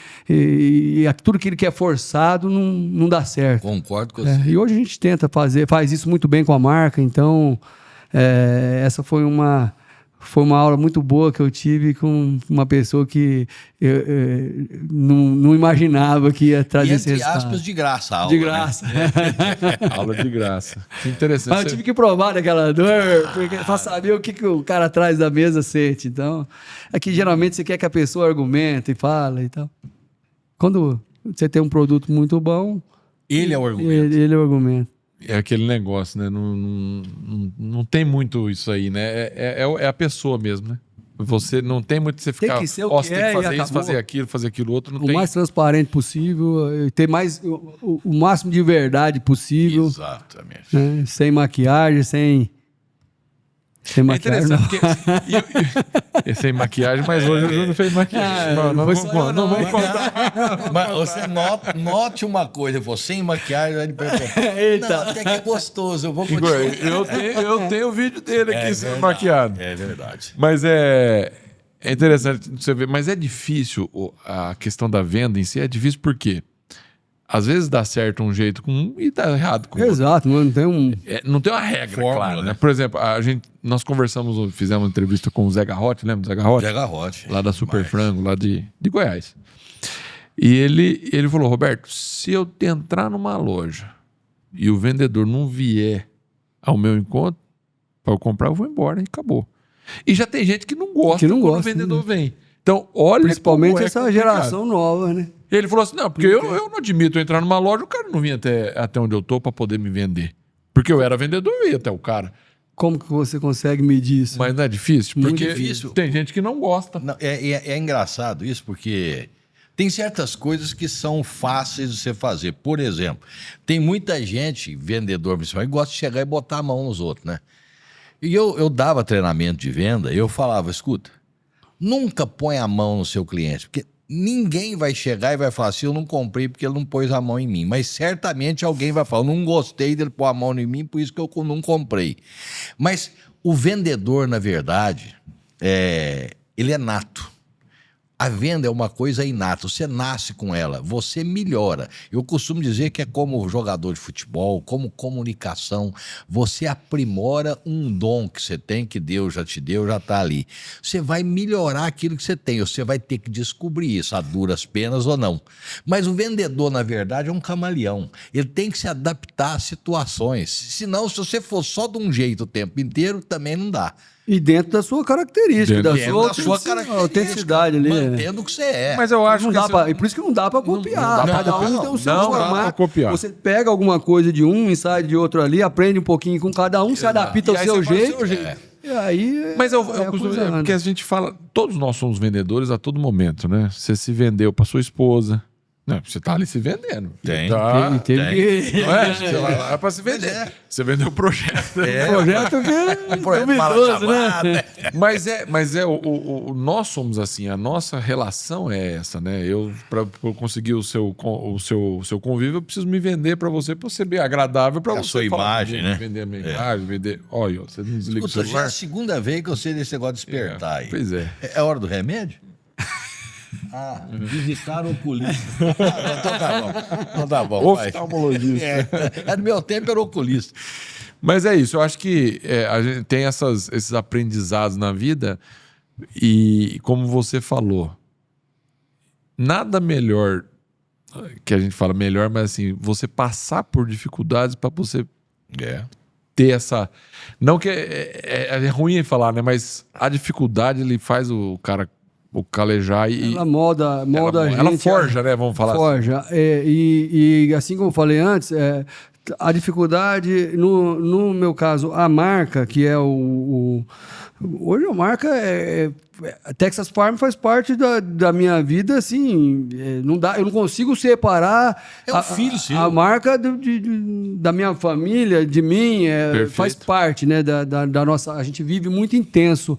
A: tudo que é forçado não dá certo.
C: Concordo com você.
A: E hoje a gente faz isso muito bem com a marca, então essa foi uma aula muito boa que eu tive com uma pessoa que não imaginava que ia trazer esse resultado.
C: Entre aspas, de graça a aula.
A: De graça.
C: Né?
B: Aula de graça. Que interessante.
A: Mas eu tive que provar daquela dor, para saber o que o cara atrás da mesa sente. Então, aqui geralmente você quer que a pessoa argumente e fala e tal. Quando você tem um produto muito bom...
C: Ele é o argumento.
A: Ele é o argumento.
B: É aquele negócio, né? Não tem muito isso aí, né? É a pessoa mesmo, né? Você não tem muito você ficar...
A: Tem que ser o que
B: você tem que fazer isso, fazer aquilo outro. Não tem...
A: mais transparente possível, ter mais o máximo de verdade possível.
C: Exatamente.
A: Né? Sem maquiagem, sem maquiagem.
B: Interessante, porque... sem maquiagem, mas hoje o Júnior fez maquiagem. Não vamos contar.
C: Mas você note uma coisa, sem maquiagem, ele pergunta, não, até que é gostoso, eu vou continuar.
B: Igor, eu tenho o vídeo dele aqui sendo maquiado.
C: É verdade.
B: Mas é interessante você ver, mas é difícil a questão da venda em si, é difícil por quê? às vezes dá certo um jeito com um e dá errado com o outro.
A: Exato, não tem um...
B: Não tem uma regra,
C: Fórmula,
B: claro, né?
C: né?
B: Por exemplo, nós fizemos uma entrevista com o Zé Garrote, lembra do Zé Garrote?
C: Zé Garrote.
B: Lá da Super
C: Demais.
B: Frango, lá de Goiás. E ele falou, Roberto, se eu entrar numa loja e o vendedor não vier ao meu encontro para eu comprar, eu vou embora e acabou. E já tem gente que não gosta quando o vendedor vem. Então, olha,
A: Principalmente
B: como é
A: essa
B: complicado.
A: geração nova, né?
B: Ele falou assim, não, porque eu não admito entrar numa loja, o cara não vinha até onde eu tô para poder me vender. Porque eu era vendedor, eu ia até o cara.
A: Como que você consegue medir isso?
B: Mas não é difícil?
C: Muito
B: Porque
C: difícil.
B: tem gente que não gosta.
C: Não, é engraçado isso, porque tem certas coisas que são fáceis de você fazer. Por exemplo, tem muita gente, vendedor principalmente, que gosta de chegar e botar a mão nos outros, né? E eu dava treinamento de venda e eu falava, escuta, nunca põe a mão no seu cliente, porque ninguém vai chegar e vai falar assim, eu não comprei porque ele não pôs a mão em mim. Mas certamente alguém vai falar, eu não gostei dele pôr a mão em mim, por isso que eu não comprei. Mas o vendedor, na verdade, ele é nato. A venda é uma coisa inata, você nasce com ela, você melhora. Eu costumo dizer que é como jogador de futebol, como comunicação, você aprimora um dom que você tem, que Deus já te deu, já está ali. Você vai melhorar aquilo que você tem, você vai ter que descobrir isso, a duras penas ou não. Mas o vendedor, na verdade, é um camaleão. Ele tem que se adaptar às situações. Senão, se você for só de um jeito o tempo inteiro, também não dá.
A: E dentro da sua característica, da sua
C: característica,
A: autenticidade ali.
C: mantendo o que você é.
B: Mas eu acho
A: Não
B: que...
A: dá pra, e por isso que não dá pra copiar.
B: dá pra
A: Cada um
B: copiar.
A: tem o seu
B: Não dá pra
A: formato.
B: copiar.
A: Você pega alguma coisa de um, ensaia de outro ali, aprende um pouquinho com cada um, se adapta
B: E
A: ao
B: aí
A: seu
B: você faz o
A: jeito.
B: seu jeito.
A: E aí.
B: Mas eu costumo dizer, porque a gente fala, todos nós somos vendedores a todo momento, né? Você se vendeu pra sua esposa. Não, você tá ali se vendendo.
C: Tem.
B: Tá.
A: Teve que.
B: Não é? Você vai lá pra se vender. Você vendeu o projeto.
A: Projeto que
C: Um projeto
A: duvidoso,
C: né?
B: Mas nós somos assim, a nossa relação é essa, né? Pra conseguir o seu convívio, eu preciso me vender pra você ser agradável pra
C: A
B: você.
C: sua imagem, né?
B: Vender a minha imagem, vender. Olha, você não desliga o
C: Escuta, já é
B: celular.
C: a segunda vez que eu sei desse negócio de despertar aí.
B: Pois é.
C: É hora do remédio? Visitar o oculista. Então tá bom. Então tá bom. vai.
B: Oftalmologista.
C: No meu tempo era oculista.
B: Mas é isso, eu acho que a gente tem esses aprendizados na vida e, como você falou, nada melhor, que a gente fala melhor, mas assim, você passar por dificuldades para você ter essa... Não que é ruim falar, né? Mas a dificuldade, ele faz o cara calejar e...
A: Ela molda a gente.
B: Ela forja, né? Vamos falar assim.
A: Forja. E assim como eu falei antes, a dificuldade, no meu caso, a marca, que é hoje a marca a Texas Farm faz parte da minha vida, assim, não dá, eu não consigo separar
C: filho seu.
A: a marca da minha família, de mim, faz parte, né, da nossa, a gente vive muito intenso,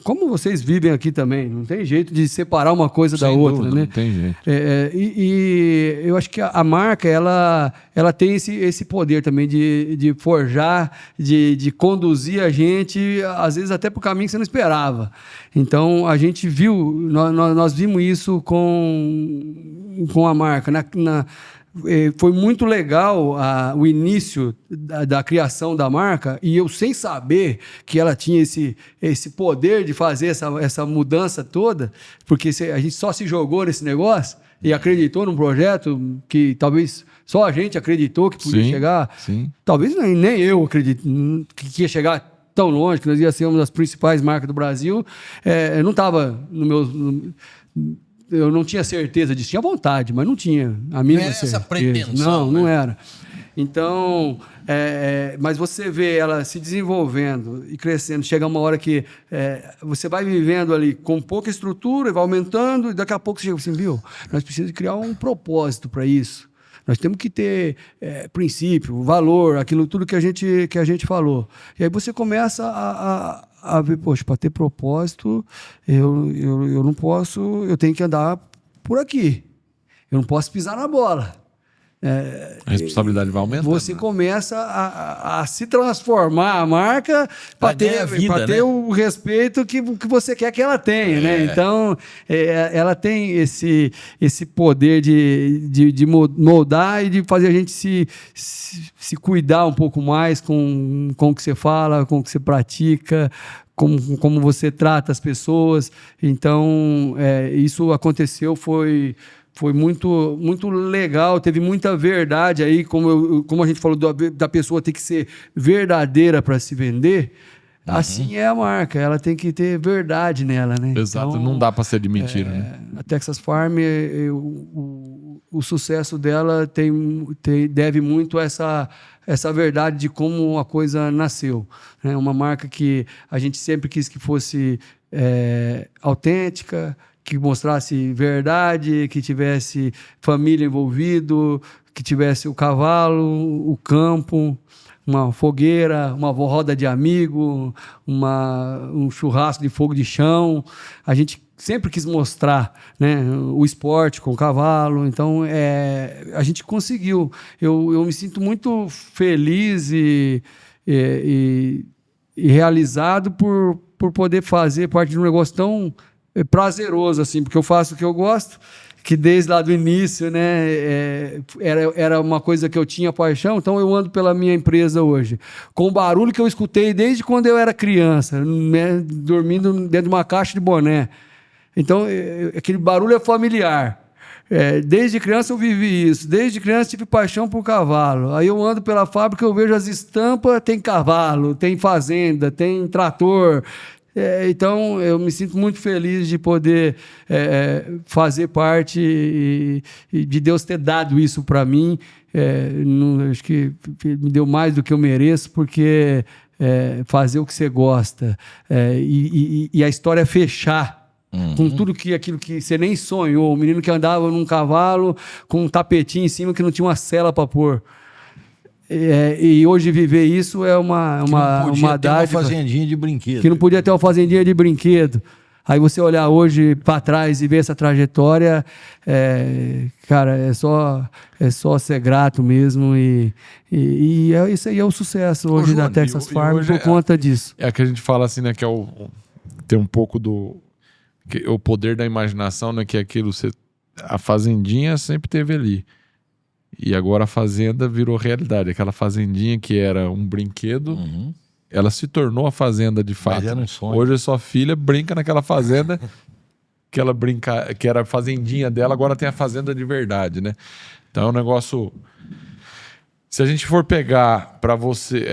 A: como vocês vivem aqui também, não tem jeito de separar uma coisa da outra,
B: dúvida,
A: né?
B: não tem jeito.
A: E eu acho que a marca, ela tem esse poder também de forjar, de conduzir a gente, às vezes até para o caminho que você não esperava. Então, a gente viu, nós vimos isso com a marca. Foi muito legal o início da criação da marca, e eu sem saber que ela tinha esse poder de fazer essa mudança toda, porque a gente só se jogou nesse negócio e acreditou num projeto que talvez só a gente acreditou que podia chegar.
B: Sim.
A: Talvez nem eu acredito que ia chegar tão longe, que nós ia ser uma das principais marcas do Brasil. Eu não estava eu não tinha certeza disso. Tinha vontade, mas não tinha a mínima certeza.
C: Essa pretensão.
A: Não era. Então, mas você vê ela se desenvolvendo e crescendo. Chega uma hora que você vai vivendo ali com pouca estrutura, vai aumentando, e daqui a pouco você chega assim, viu? Nós precisamos criar um propósito para isso. Nós temos que ter princípio, valor, aquilo tudo que a gente falou. E aí você começa a ver, poxa, para ter propósito, eu não posso, eu tenho que andar por aqui. Eu não posso pisar na bola.
B: A responsabilidade vai aumentando.
A: Você começa a se transformar a marca para ter,
C: ganhar vida,
A: pra ter
C: né?
A: o respeito que você quer que ela tenha, né? Então, ela tem esse poder de moldar e de fazer a gente se cuidar um pouco mais com o que você fala, com o que você pratica, como você trata as pessoas. Então, isso aconteceu, foi muito, muito legal, teve muita verdade aí, como a gente falou da pessoa ter que ser verdadeira para se vender, assim é a marca, ela tem que ter verdade nela, né?
B: Exato,
A: Então,
B: não dá para ser de mentira, né?
A: a Texas Farm, o sucesso dela deve muito a essa verdade de como a coisa nasceu, né? Uma marca que a gente sempre quis que fosse autêntica, que mostrasse verdade, que tivesse família envolvido, que tivesse o cavalo, o campo, uma fogueira, uma roda de amigo, um churrasco de fogo de chão. A gente sempre quis mostrar, né, o esporte com o cavalo. Então, a gente conseguiu. Eu me sinto muito feliz e realizado por poder fazer parte de um negócio tão prazeroso, assim, porque eu faço o que eu gosto, que desde lá do início, né, era uma coisa que eu tinha paixão. Então eu ando pela minha empresa hoje, com o barulho que eu escutei desde quando eu era criança, né, dormindo dentro de uma caixa de boné. Então, aquele barulho é familiar. Desde criança eu vivi isso, desde criança tive paixão por cavalo. Aí eu ando pela fábrica, eu vejo as estampas, tem cavalo, tem fazenda, tem trator. Então, eu me sinto muito feliz de poder fazer parte e de Deus ter dado isso para mim. Acho que me deu mais do que eu mereço, porque fazer o que você gosta e a história fechar com tudo aquilo que você nem sonhou. O menino que andava num cavalo com um tapetinho em cima que não tinha uma sela para pôr. E hoje viver isso é uma
C: dádiva. Uma fazendinha de brinquedo.
A: Que não podia ter uma fazendinha de brinquedo. Aí você olhar hoje para trás e ver essa trajetória, cara, é só ser grato mesmo. E isso aí é o sucesso hoje da Texas Farm por conta disso.
B: É que a gente fala assim, né, que tem um pouco o poder da imaginação, né, que é aquilo, a fazendinha sempre teve ali. E agora a fazenda virou realidade. Aquela fazendinha que era um brinquedo, ela se tornou a fazenda de fato.
C: Mas era um sonho.
B: Hoje a sua filha brinca naquela fazenda que era a fazendinha dela, agora tem a fazenda de verdade, né? Então é um negócio... Se a gente for pegar para você...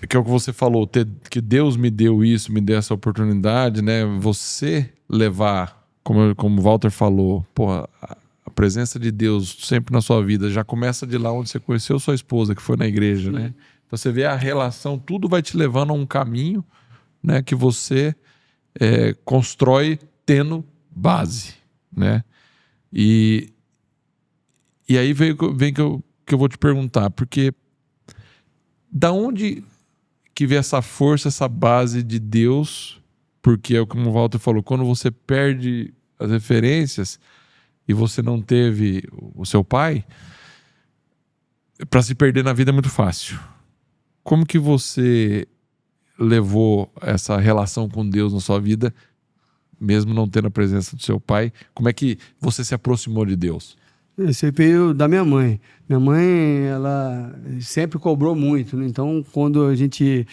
B: que é o que você falou, que Deus me deu isso, me deu essa oportunidade, né? Você levar, como o Walter falou, porra, a presença de Deus sempre na sua vida já começa de lá onde você conheceu sua esposa, que foi na igreja, né? Então você vê a relação, tudo vai te levando a um caminho, né, que você constrói tendo base, né? E aí vem que eu vou te perguntar, porque da onde que vem essa força, essa base de Deus? Porque, como o Walter falou, quando você perde as referências e você não teve o seu pai, para se perder na vida é muito fácil. Como que você levou essa relação com Deus na sua vida, mesmo não tendo a presença do seu pai? Como é que você se aproximou de Deus?
A: Esse veio da minha mãe. Minha mãe, ela sempre cobrou muito, né? Então, quando a gente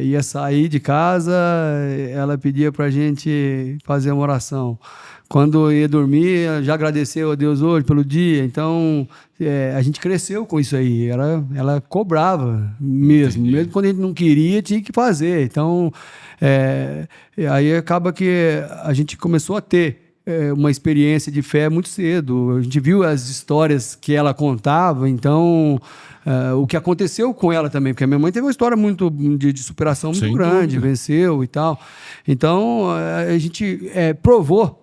A: ia sair de casa, ela pedia para a gente fazer uma oração. Quando ia dormir, já agradeceu a Deus hoje pelo dia. Então, a gente cresceu com isso aí. Ela cobrava mesmo. Entendi. Mesmo quando a gente não queria, tinha que fazer. Então, aí acaba que a gente começou a ter uma experiência de fé muito cedo. A gente viu as histórias que ela contava, então o que aconteceu com ela também, porque a minha mãe teve uma história muito de superação muito
B: Sem
A: grande,
B: dúvida.
A: Venceu e tal. Então a gente provou.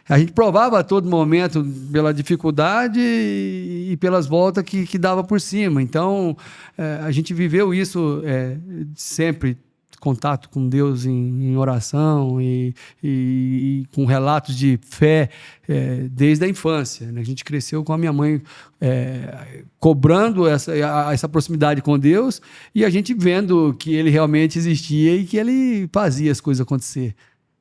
A: A gente provava a todo momento pela dificuldade e pelas voltas que dava por cima. Então a gente viveu isso sempre contato com Deus em oração e com relatos de fé desde a infância, né? A gente cresceu com a minha mãe cobrando essa proximidade com Deus e a gente vendo que ele realmente existia e que ele fazia as coisas acontecer.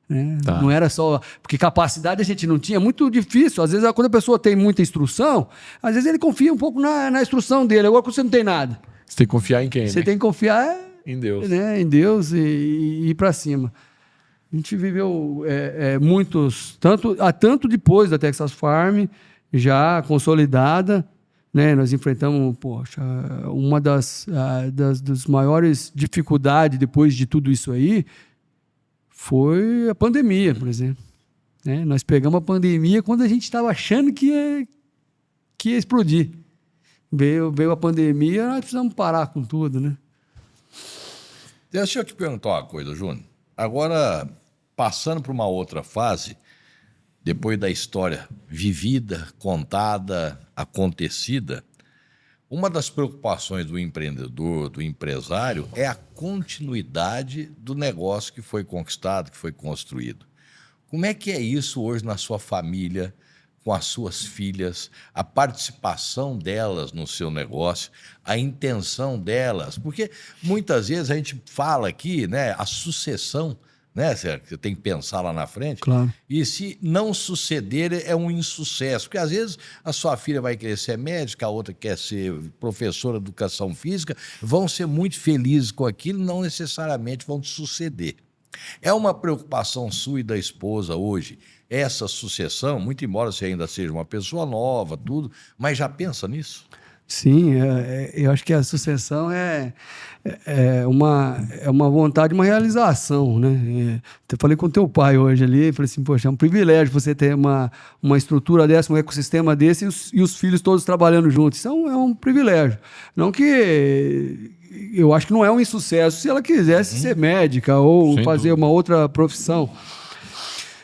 A: Né?
B: Tá.
A: Não era só... Porque capacidade a gente não tinha, muito difícil. Às vezes, quando a pessoa tem muita instrução, às vezes ele confia um pouco na instrução dele. Agora, quando você não tem nada,
B: Você tem que confiar em quem,
A: você
B: né?
A: tem que confiar
B: Em Deus.
A: né, em Deus e ir para cima. A gente viveu muitos... Tanto depois da Texas Farm, já consolidada, né, nós enfrentamos, poxa, uma das maiores dificuldades depois de tudo isso aí foi a pandemia, por exemplo. Né? Nós pegamos a pandemia quando a gente estava achando que ia explodir. Veio a pandemia, nós precisamos parar com tudo, né?
C: Deixa eu te perguntar uma coisa, Júnior. Agora, passando para uma outra fase, depois da história vivida, contada, acontecida, uma das preocupações do empreendedor, do empresário, é a continuidade do negócio que foi conquistado, que foi construído. Como é que é isso hoje na sua família, com as suas filhas, a participação delas no seu negócio, a intenção delas? Porque muitas vezes a gente fala aqui, né, a sucessão, né, você tem que pensar lá na frente.
A: Claro.
C: E se não suceder, é um insucesso. Porque às vezes a sua filha vai querer ser médica, a outra quer ser professora de educação física, vão ser muito felizes com aquilo, não necessariamente vão te suceder. É uma preocupação sua e da esposa hoje, essa sucessão, muito embora você ainda seja uma pessoa nova, tudo, mas já pensa nisso?
A: Sim, eu acho que a sucessão é uma vontade, uma realização, né? Eu falei com o teu pai hoje ali, falei assim, poxa, é um privilégio você ter uma estrutura dessa, um ecossistema desse e os filhos todos trabalhando juntos. Isso é um privilégio. Não que... Eu acho que não é um insucesso se ela quisesse ser médica ou
B: Sem
A: fazer
B: dúvida.
A: uma outra profissão.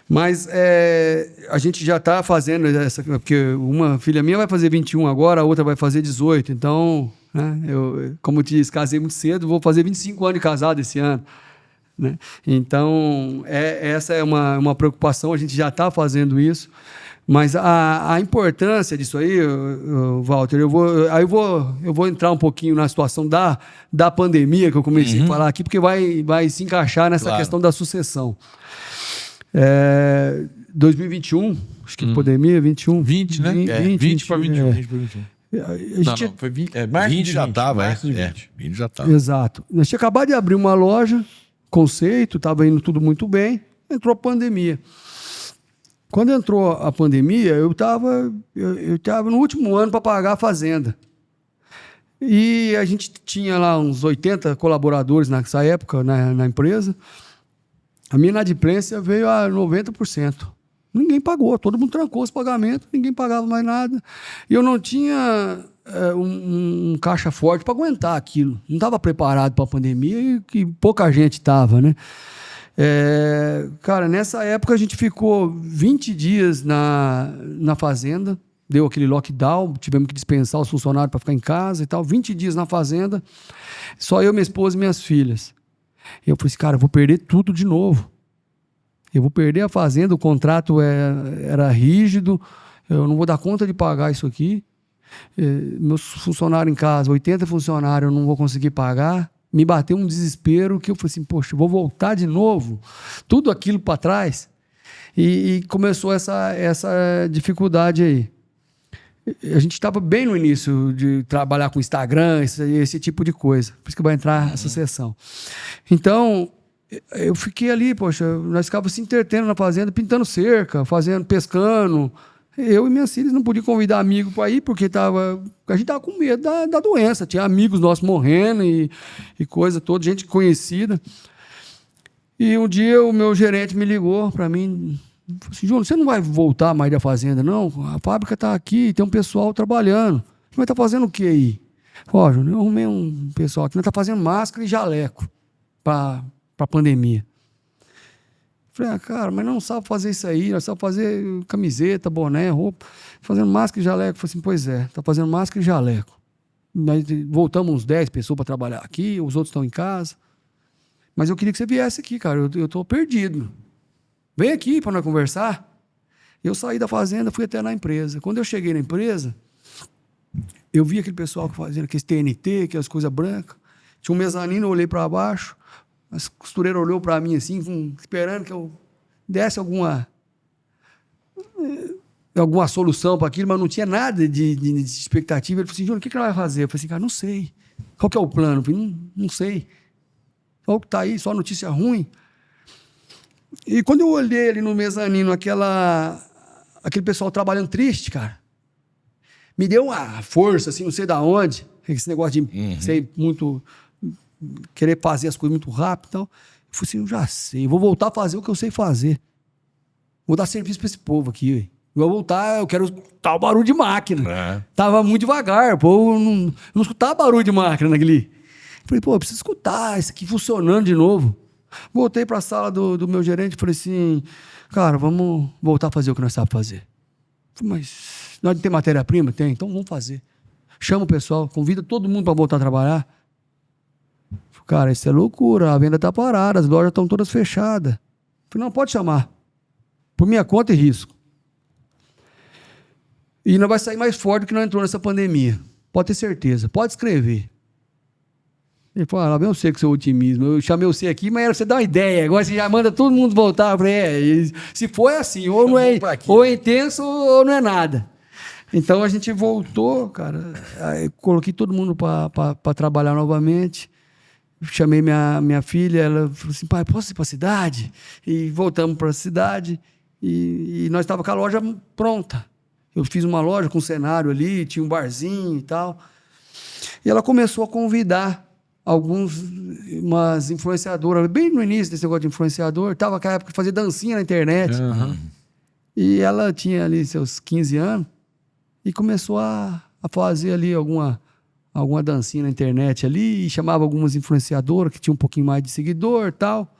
A: Mas a gente já está fazendo essa... Porque uma filha minha vai fazer 21 agora, a outra vai fazer 18. Então, né, eu, como eu te disse, casei muito cedo, vou fazer 25 anos de casado esse ano. Né? Então, essa é uma preocupação, a gente já está fazendo isso. Mas a importância disso aí, Walter, eu vou entrar um pouquinho na situação da pandemia, que eu comecei a falar aqui, porque vai se encaixar nessa
C: Claro.
A: questão da sucessão. 2021, acho que pandemia, 21.
B: 20, né? 20 para 21. 20 para 21.
A: A
B: Não,
A: gente
B: não, foi 20. Março
C: 20
B: de
C: já
B: 20,
C: estava,
B: março de 20.
C: 20 já estava.
A: Exato. Nós tínhamos acabado de abrir uma loja, conceito, estava indo tudo muito bem, entrou a pandemia. Quando entrou a pandemia, eu estava no último ano para pagar a fazenda. E a gente tinha lá uns 80 colaboradores nessa época na empresa. A minha inadimplência veio a 90%. Ninguém pagou, todo mundo trancou os pagamentos, ninguém pagava mais nada. E eu não tinha um caixa forte para aguentar aquilo. Não estava preparado para a pandemia e que pouca gente estava, né? Cara, nessa época a gente ficou 20 dias na fazenda, deu aquele lockdown, tivemos que dispensar os funcionários para ficar em casa e tal, 20 dias na fazenda, só eu, minha esposa e minhas filhas. E eu falei assim, cara, eu vou perder tudo de novo. Eu vou perder a fazenda, o contrato era rígido, eu não vou dar conta de pagar isso aqui. Meus funcionários em casa, 80 funcionários, eu não vou conseguir pagar. Me bateu um desespero que eu falei assim, poxa, vou voltar de novo, tudo aquilo para trás. E começou essa dificuldade aí. A gente estava bem no início de trabalhar com Instagram, esse tipo de coisa. Por isso que vai entrar a sucessão. Então, eu fiquei ali, poxa, nós ficávamos se entretendo na fazenda, pintando cerca, pescando. Eu e minhas filhas não podiam convidar amigo para ir, porque a gente estava com medo da doença. Tinha amigos nossos morrendo e coisa toda, gente conhecida. E um dia o meu gerente me ligou para mim, falou assim, Júnior, você não vai voltar mais da fazenda, não? A fábrica está aqui, tem um pessoal trabalhando. Você vai estar fazendo o quê aí? Ó, Júnior, eu arrumei um pessoal aqui, nós estamos fazendo máscara e jaleco para a pandemia. Falei, cara, mas não sabe fazer isso aí, nós sabemos fazer camiseta, boné, roupa, fazendo máscara e jaleco. Falei assim, pois é, tá fazendo máscara e jaleco. Nós voltamos uns 10 pessoas para trabalhar aqui, os outros estão em casa. Mas eu queria que você viesse aqui, cara. Eu tô perdido. Vem aqui para nós conversar. Eu saí da fazenda, fui até na empresa. Quando eu cheguei na empresa, eu vi aquele pessoal fazendo aqueles TNT, aquelas coisas brancas. Tinha um mezanino, eu olhei para baixo. A costureira olhou para mim assim, esperando que eu desse alguma solução para aquilo, mas não tinha nada de expectativa. Ele falou assim, Júnior, o que ela vai fazer? Eu falei assim, cara, não sei. Qual que é o plano? Eu falei, não sei. Só o que está aí, só notícia ruim. E quando eu olhei ali no mezanino, aquele pessoal trabalhando triste, cara, me deu uma força, assim, não sei de onde, esse negócio de ser muito, querer fazer as coisas muito rápido e tal. Eu falei assim, eu já sei, vou voltar a fazer o que eu sei fazer. Vou dar serviço para esse povo aqui. Vou voltar, eu quero escutar o barulho de máquina. Tava muito devagar, pô, eu não escutava barulho de máquina naquele. Falei, pô, eu preciso escutar isso aqui funcionando de novo. Voltei para a sala do meu gerente e falei assim, cara, vamos voltar a fazer o que nós sabemos fazer. Falei, mas nós tem matéria-prima? Tem, então vamos fazer. Chama o pessoal, convida todo mundo para voltar a trabalhar. Falei, cara, isso é loucura, a venda está parada, as lojas estão todas fechadas. Falei, não, pode chamar. Por minha conta e risco. E nós vai sair mais forte do que nós entrou nessa pandemia. Pode ter certeza, pode escrever. Ele falou, lá vem você com seu otimismo. Eu chamei você aqui, mas era pra você dar uma ideia. Agora você já manda todo mundo voltar. Eu falei, se for assim, ou não é, ou é intenso ou não é nada. Então a gente voltou, cara. Coloquei todo mundo para trabalhar novamente. Chamei minha filha, ela falou assim, pai, posso ir para a cidade? E voltamos para a cidade. E nós estávamos com a loja pronta. Eu fiz uma loja com cenário ali, tinha um barzinho e tal. E ela começou a convidar umas influenciadoras, bem no início desse negócio de influenciador, estava naquela época de fazer dancinha na internet. E ela tinha ali seus 15 anos e começou a fazer ali alguma dancinha na internet ali, e chamava algumas influenciadoras que tinham um pouquinho mais de seguidor e tal.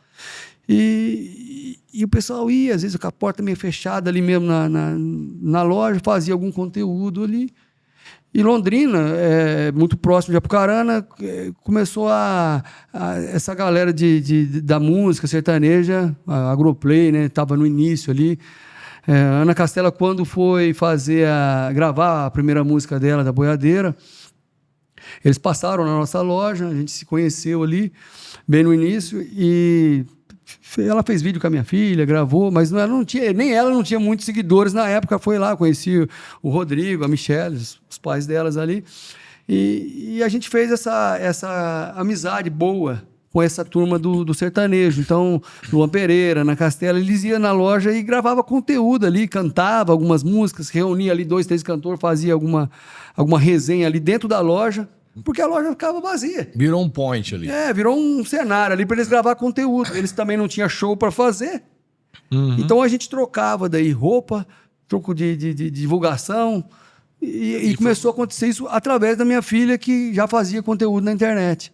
A: E o pessoal ia, às vezes com a porta meio fechada ali mesmo na loja, fazia algum conteúdo ali. E Londrina, muito próximo de Apucarana, começou essa galera da música sertaneja, a Agroplay, né? Estava no início ali. Ana Castela, quando foi gravar a primeira música dela, da Boiadeira, eles passaram na nossa loja, a gente se conheceu ali, bem no início, e ela fez vídeo com a minha filha, gravou, mas nem ela não tinha muitos seguidores na época. Foi lá, conheci o Rodrigo, a Michelle, os pais delas ali, e a gente fez essa amizade boa com essa turma do sertanejo. Então, Luan Pereira, Ana Castela, eles iam na loja e gravavam conteúdo ali, cantava algumas músicas, reunia ali 2, 3 cantores, fazia alguma resenha ali dentro da loja, porque a loja ficava vazia.
C: Virou um point ali.
A: Virou um cenário ali para eles gravar conteúdo. Eles também não tinham show para fazer. Então a gente trocava daí roupa, troco de divulgação, e começou a acontecer isso através da minha filha, que já fazia conteúdo na internet.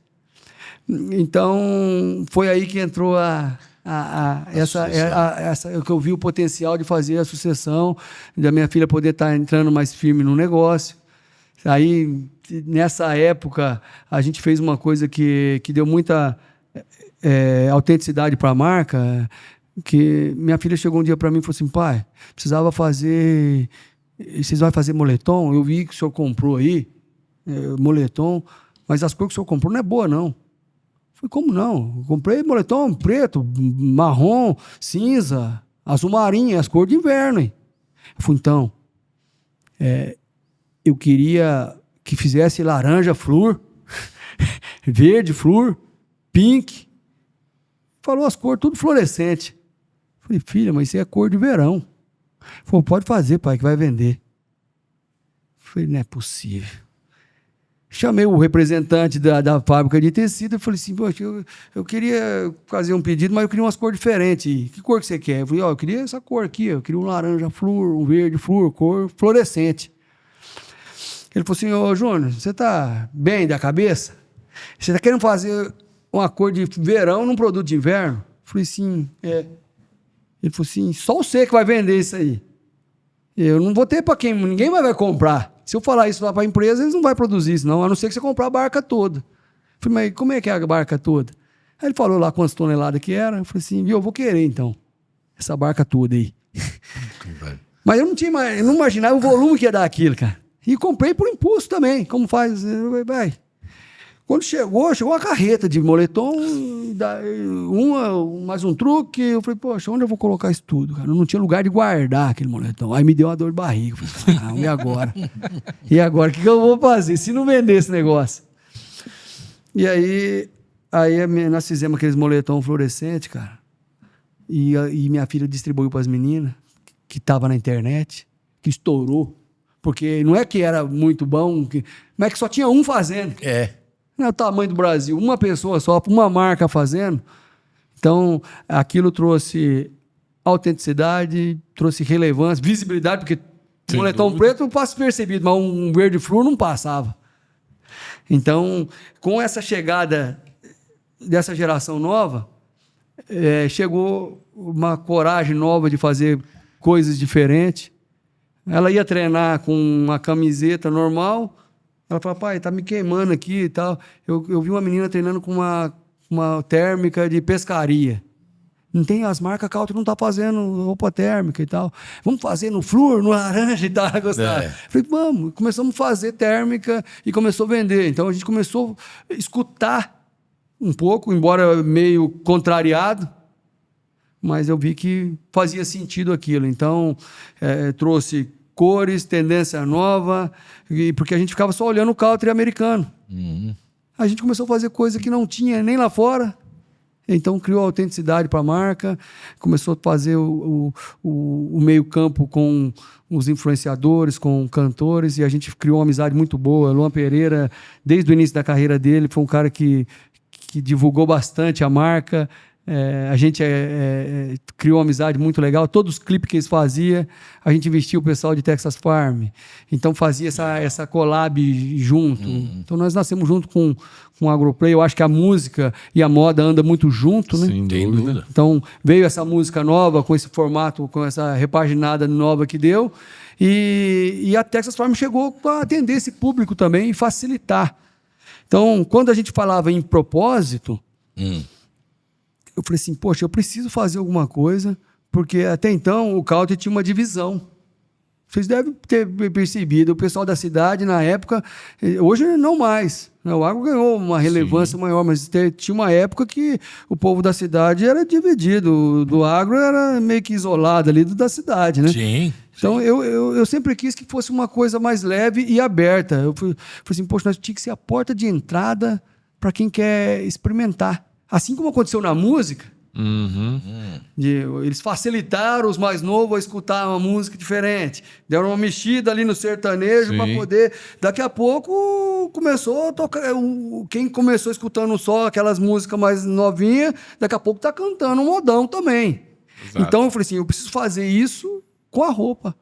A: Então foi aí que entrou que eu vi o potencial de fazer a sucessão, da minha filha poder estar entrando mais firme no negócio. Aí, nessa época, a gente fez uma coisa que deu muita autenticidade para a marca, que minha filha chegou um dia para mim e falou assim, pai, precisava fazer... Vocês vão fazer moletom? Eu vi que o senhor comprou aí, moletom, mas as cores que o senhor comprou não é boa, não. Eu falei, como não? Eu comprei moletom preto, marrom, cinza, azul marinho, as cores de inverno. Hein? Eu falei, então... eu queria que fizesse laranja flúor, verde flúor, pink. Falou as cores, tudo fluorescente. Falei, filha, mas isso é cor de verão. Falei, pode fazer, pai, que vai vender. Falei, não é possível. Chamei o representante da fábrica de tecido e falei assim, poxa, eu queria fazer um pedido, mas eu queria umas cores diferentes. Que cor que você quer? Eu falei, eu queria essa cor aqui, eu queria um laranja flúor, um verde flúor, cor fluorescente. Ele falou assim, ô Júnior, você está bem da cabeça? Você está querendo fazer uma cor de verão num produto de inverno? Eu falei, sim, Ele falou assim, só você que vai vender isso aí. Eu não vou ter para quem, ninguém vai comprar. Se eu falar isso lá para a empresa, eles não vão produzir isso não, a não ser que você comprar a barca toda. Eu falei, mas como é que é a barca toda? Aí ele falou lá quantas toneladas que era. Eu falei assim, viu, eu vou querer então, essa barca toda aí. Mas eu não imaginava o volume que ia dar aquilo, cara. E comprei por impulso também, como faz. Vai. Quando chegou uma carreta de moletom, mais um truque. Eu falei, poxa, onde eu vou colocar isso tudo, cara? Eu não tinha lugar de guardar aquele moletom. Aí me deu uma dor de barriga. Eu falei, e agora? E agora, o que eu vou fazer se não vender esse negócio? E aí nós fizemos aqueles moletom fluorescente, cara. E minha filha distribuiu para as meninas, que estavam na internet, que estourou. Porque não é que era muito bom, mas é que só tinha um fazendo. Não é o tamanho do Brasil, uma pessoa só, uma marca fazendo. Então, aquilo trouxe autenticidade, trouxe relevância, visibilidade, porque o moletom preto passa percebido, mas um verde fluor não passava. Então, com essa chegada dessa geração nova, chegou uma coragem nova de fazer coisas diferentes. Ela ia treinar com uma camiseta normal. Ela falou, pai, tá me queimando aqui e tal. Eu vi uma menina treinando com uma térmica de pescaria. Não tem as marcas, a Country não tá fazendo roupa térmica e tal. Vamos fazer no flúor, no laranja e tal. Ela gostava. Falei, vamos. Começamos a fazer térmica e começou a vender. Então a gente começou a escutar um pouco, embora meio contrariado, mas eu vi que fazia sentido aquilo. Então trouxe cores, tendência nova, porque a gente ficava só olhando o country americano. A gente começou a fazer coisa que não tinha nem lá fora, então criou autenticidade para a marca, começou a fazer o meio campo com os influenciadores, com cantores, e a gente criou uma amizade muito boa. Luan Pereira, desde o início da carreira dele, foi um cara que divulgou bastante a marca. A gente criou uma amizade muito legal. Todos os clipes que eles faziam, a gente vestia o pessoal de Texas Farm. Então fazia essa collab junto. Então nós nascemos junto com o Agroplay. Eu acho que a música e a moda andam muito junto, né?
C: Sem dúvida.
A: Então veio essa música nova, com esse formato, com essa repaginada nova que deu. E a Texas Farm chegou para atender esse público também e facilitar. Então, quando a gente falava em propósito, eu falei assim, poxa, eu preciso fazer alguma coisa, porque até então o country tinha uma divisão. Vocês devem ter percebido, o pessoal da cidade na época, hoje não mais. O agro ganhou uma relevância maior, mas tinha uma época que o povo da cidade era dividido, do agro era meio que isolado ali da cidade, né?
C: Sim.
A: Então eu sempre quis que fosse uma coisa mais leve e aberta. Eu falei assim, poxa, nós tínhamos que ser a porta de entrada para quem quer experimentar. Assim como aconteceu na música, eles facilitaram os mais novos a escutar uma música diferente. Deram uma mexida ali no sertanejo para poder... Daqui a pouco começou a tocar... Quem começou escutando só aquelas músicas mais novinhas, daqui a pouco está cantando um modão também. Exato. Então eu falei assim, eu preciso fazer isso com a roupa.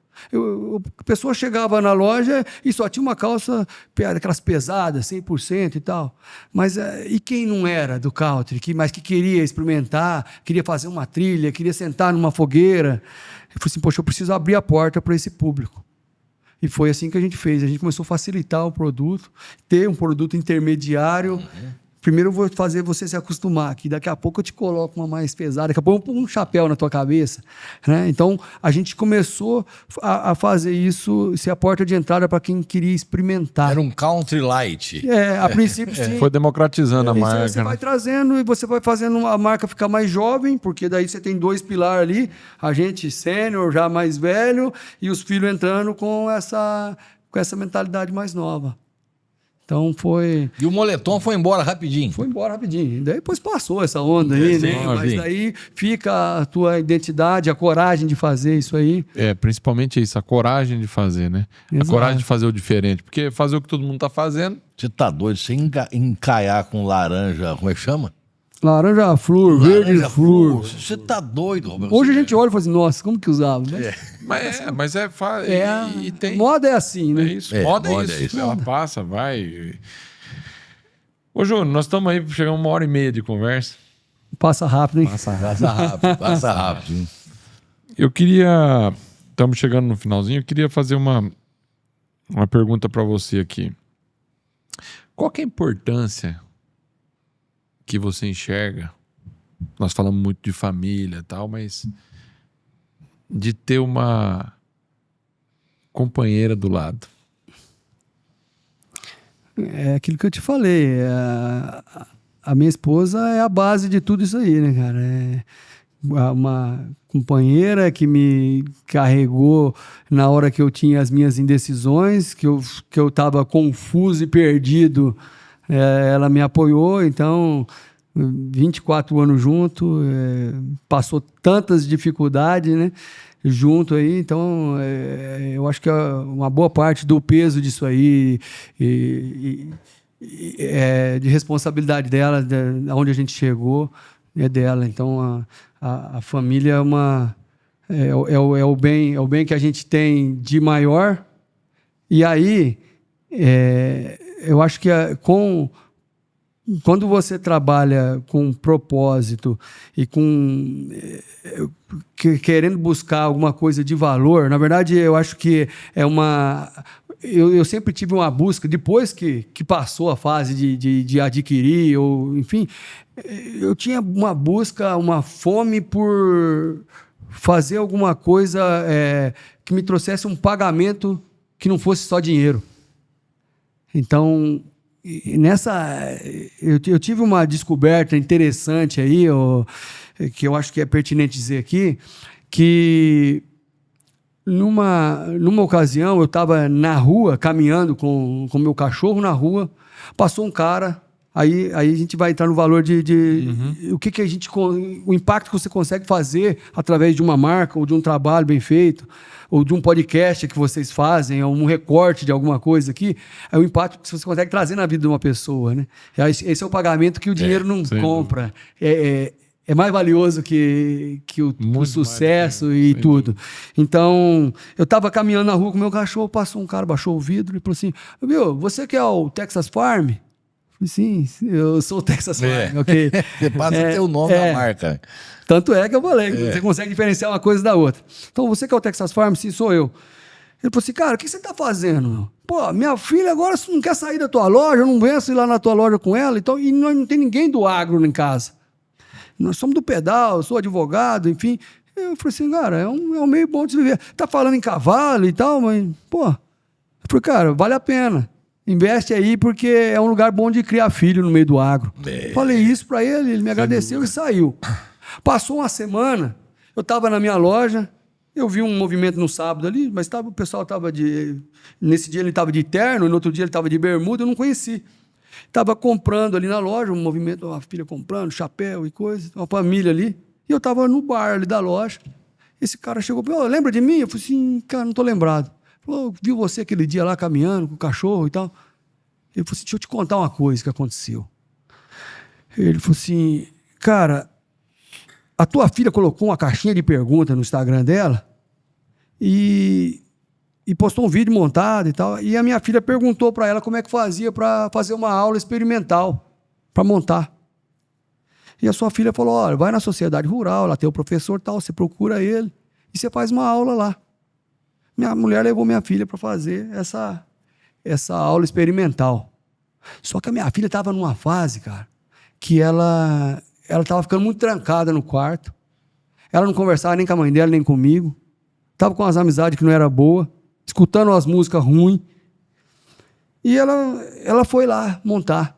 A: A pessoa chegava na loja e só tinha uma calça, aquelas pesadas, 100% e tal. Mas e quem não era do country, mas que queria experimentar, queria fazer uma trilha, queria sentar numa fogueira? Eu falei assim, poxa, eu preciso abrir a porta para esse público. E foi assim que a gente fez. A gente começou a facilitar o produto, ter um produto intermediário. Primeiro eu vou fazer você se acostumar, que daqui a pouco eu te coloco uma mais pesada, daqui a pouco eu pongo um chapéu na tua cabeça, né? Então, a gente começou a fazer isso, ser a porta de entrada para quem queria experimentar.
C: Era um country light.
A: A princípio, sim.
B: Foi democratizando a marca.
A: Você vai trazendo e você vai fazendo a marca ficar mais jovem, porque daí você tem 2 pilares ali, a gente sênior, já mais velho, e os filhos entrando com essa mentalidade mais nova. Então foi...
C: E o moletom foi embora rapidinho.
A: Foi embora rapidinho. Daí depois passou essa onda aí, né? Mas daí fica a tua identidade, a coragem de fazer isso aí.
B: Principalmente isso, a coragem de fazer, né? Exato. A coragem de fazer o diferente. Porque fazer o que todo mundo tá fazendo...
C: Você tá doido? Você encaiar com laranja, como é que chama?
A: Laranja flor, verde flor.
C: Você tá doido, Roberto?
A: Hoje a gente olha e fala assim, nossa, como que usava? Né?
B: Mas e tem...
A: Moda é assim, né?
B: É isso. Moda é isso. Ela passa, vai. Ô, Júnior, nós estamos aí, chegamos 1h30 de conversa.
A: Passa rápido, hein?
C: Passa rápido.
B: Eu queria... Estamos chegando no finalzinho. Eu queria fazer uma pergunta para você aqui. Qual que é a importância que você enxerga? Nós falamos muito de família e tal, mas de ter uma companheira do lado.
A: É aquilo que eu te falei. A minha esposa é a base de tudo isso aí, né, cara? É uma companheira que me carregou na hora que eu tinha as minhas indecisões, que eu estava confuso e perdido. Ela me apoiou, então 24 anos junto, passou tantas dificuldades, né, junto aí, então eu acho que uma boa parte do peso disso aí de responsabilidade dela, onde a gente chegou, é dela. Então a família é o bem que a gente tem de maior. E aí eu acho que quando você trabalha com propósito e querendo buscar alguma coisa de valor, na verdade, eu acho que eu sempre tive uma busca, depois que passou a fase de adquirir, ou enfim, eu tinha uma busca, uma fome por fazer alguma coisa que me trouxesse um pagamento que não fosse só dinheiro. Então, eu tive uma descoberta interessante aí, que eu acho que é pertinente dizer aqui, que numa ocasião eu estava na rua, caminhando com meu cachorro na rua, passou um cara, aí a gente vai entrar no valor o impacto que você consegue fazer através de uma marca ou de um trabalho bem feito, ou de um podcast que vocês fazem, ou um recorte de alguma coisa aqui, é o impacto que você consegue trazer na vida de uma pessoa, né? Esse é o pagamento que o dinheiro não compra. É mais valioso que o sucesso e tudo. Então, eu estava caminhando na rua com meu cachorro, passou um cara, baixou o vidro e falou assim: viu, você que é o Texas Farm? Eu falei, sim, eu sou o Texas Farm. Okay.
C: Você passa a ter o nome da marca.
A: Tanto é que eu falei, você consegue diferenciar uma coisa da outra. Então, você que é o Texas Farm? Sim, sou eu. Ele falou assim: cara, o que você está fazendo? Meu? Pô, minha filha agora não quer sair da tua loja, eu não venço ir lá na tua loja com ela, então, e não tem ninguém do agro em casa. Nós somos do pedal, eu sou advogado, enfim. Eu falei assim, cara, é um meio bom de se viver. Tá falando em cavalo e tal, mas, pô, eu falei, cara, vale a pena. Investe aí, porque é um lugar bom de criar filho no meio do agro. Falei isso para ele me agradeceu e saiu. Passou uma semana, eu estava na minha loja, eu vi um movimento no sábado ali, mas o pessoal estava nesse dia ele estava de terno, e no outro dia ele estava de bermuda, eu não conheci. Estava comprando ali na loja, um movimento, uma filha comprando, chapéu e coisa, uma família ali. E eu estava no bar ali da loja. Esse cara chegou e falou: lembra de mim? Eu falei assim, cara, não estou lembrado. Ele falou: viu você aquele dia lá caminhando com o cachorro e tal? Ele falou assim: deixa eu te contar uma coisa que aconteceu. Ele falou assim: cara, a tua filha colocou uma caixinha de pergunta no Instagram dela e postou um vídeo montado e tal, e a minha filha perguntou para ela como é que fazia para fazer uma aula experimental, para montar. E a sua filha falou: olha, vai na sociedade rural, lá tem o professor tal, você procura ele e você faz uma aula lá. Minha mulher levou minha filha para fazer essa aula experimental. Só que a minha filha estava numa fase, cara, que ela estava ficando muito trancada no quarto, ela não conversava nem com a mãe dela, nem comigo, estava com umas amizades que não era boa, escutando umas músicas ruins, e ela foi lá montar.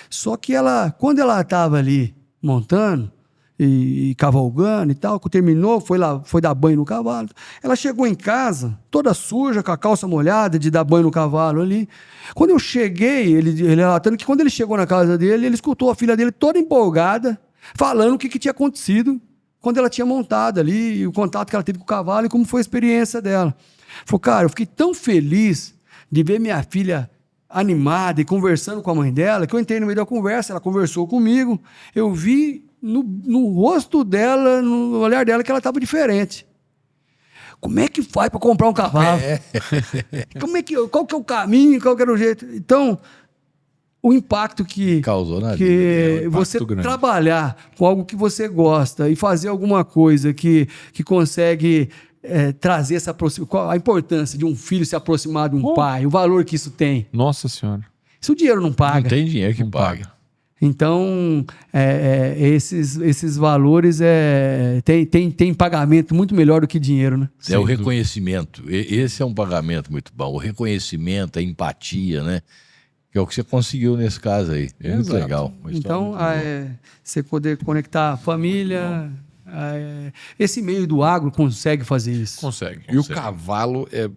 A: Só que quando ela estava ali montando e cavalgando e tal, quando terminou, foi dar banho no cavalo, ela chegou em casa, toda suja, com a calça molhada, de dar banho no cavalo ali. Quando eu cheguei, ele relatando que quando ele chegou na casa dele, ele escutou a filha dele toda empolgada, falando o que tinha acontecido quando ela tinha montado ali, e o contato que ela teve com o cavalo e como foi a experiência dela. Falou: cara, eu fiquei tão feliz de ver minha filha animada e conversando com a mãe dela, que eu entrei no meio da conversa, ela conversou comigo, eu vi no rosto dela, no olhar dela, que ela estava diferente. Como é que faz para comprar um cavalo? Qual que é o caminho, qual que era o jeito? Então, o impacto que
C: causou na
A: vida,
C: né?
A: Você trabalhar com algo que você gosta e fazer alguma coisa que consegue trazer essa a importância de um filho se aproximar de um pai, o valor que isso tem.
B: Nossa Senhora.
A: Isso o dinheiro não paga.
C: Não tem dinheiro que paga.
A: Então, esses valores tem pagamento muito melhor do que dinheiro, né?
C: É o reconhecimento. Esse é um pagamento muito bom. O reconhecimento, a empatia, né? Que é o que você conseguiu nesse caso aí. Muito
B: Exato.
C: legal. Uma história
A: Então,
C: muito boa.
A: você poder conectar a família, esse meio do agro consegue fazer isso.
B: Consegue. E o cavalo é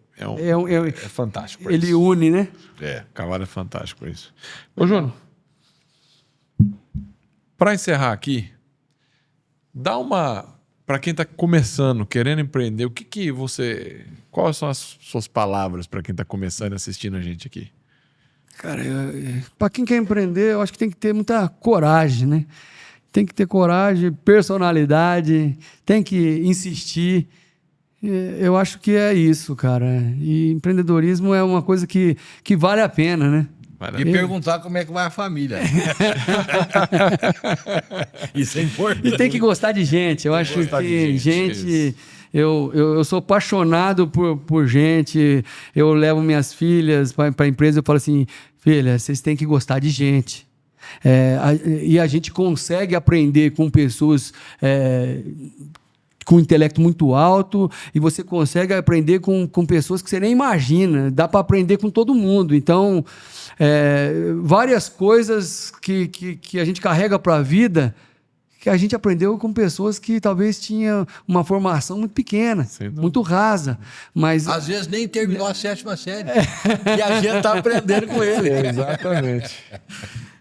B: fantástico pra
A: Ele
B: isso.
A: une, né?
B: O cavalo é fantástico pra isso. Ô, Júnior, para encerrar aqui, dá uma... Para quem está começando, querendo empreender, quais são as suas palavras para quem está começando e assistindo a gente aqui?
A: Cara, para quem quer empreender, eu acho que tem que ter muita coragem, né? Tem que ter coragem, personalidade, tem que insistir. Eu acho que é isso, cara. E empreendedorismo é uma coisa que vale a pena, né?
C: E perguntar como é que vai a família. Isso é importante.
A: E tem que gostar de gente. Eu acho que gente... Eu sou apaixonado por gente. Eu levo minhas filhas para a empresa e falo assim, filha, vocês têm que gostar de gente. E a gente consegue aprender com pessoas com intelecto muito alto, e você consegue aprender com pessoas que você nem imagina. Dá para aprender com todo mundo. Então, várias coisas que a gente carrega para a vida, que a gente aprendeu com pessoas que talvez tinham uma formação muito pequena, muito rasa. Mas
C: às vezes nem terminou a 7ª série. E a gente está aprendendo com ele.
B: Exatamente.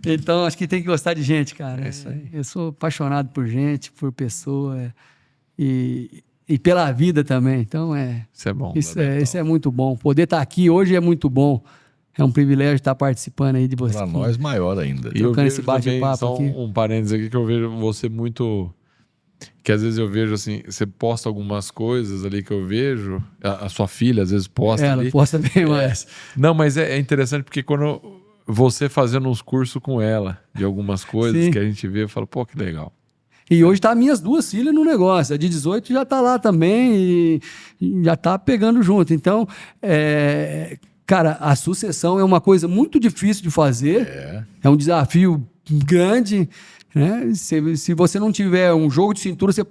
A: Então, acho que tem que gostar de gente, cara.
B: É isso aí.
A: Eu sou apaixonado por gente, por pessoa e pela vida também. Então,
B: Isso é bom.
A: isso é muito bom. Poder estar aqui hoje é muito bom. É um privilégio estar participando aí de você.
C: Para nós, maior ainda.
B: E eu
A: Trocando esse
B: vejo também,
A: bate-papo
B: só
A: aqui.
B: um parênteses aqui, que eu vejo você muito... Que às vezes eu vejo assim, você posta algumas coisas ali que eu vejo, a sua filha às vezes posta
A: Ela
B: ali.
A: posta bem mais.
B: Não, mas é interessante porque quando você fazendo uns cursos com ela de algumas coisas
A: Sim.
B: que a gente vê, eu falo, pô, que legal.
A: E hoje tá minhas 2 filhas no negócio. A de 18 já tá lá também e já tá pegando junto. Então, cara, a sucessão é uma coisa muito difícil de fazer. É um desafio grande, né? Se você não tiver um jogo de cintura, você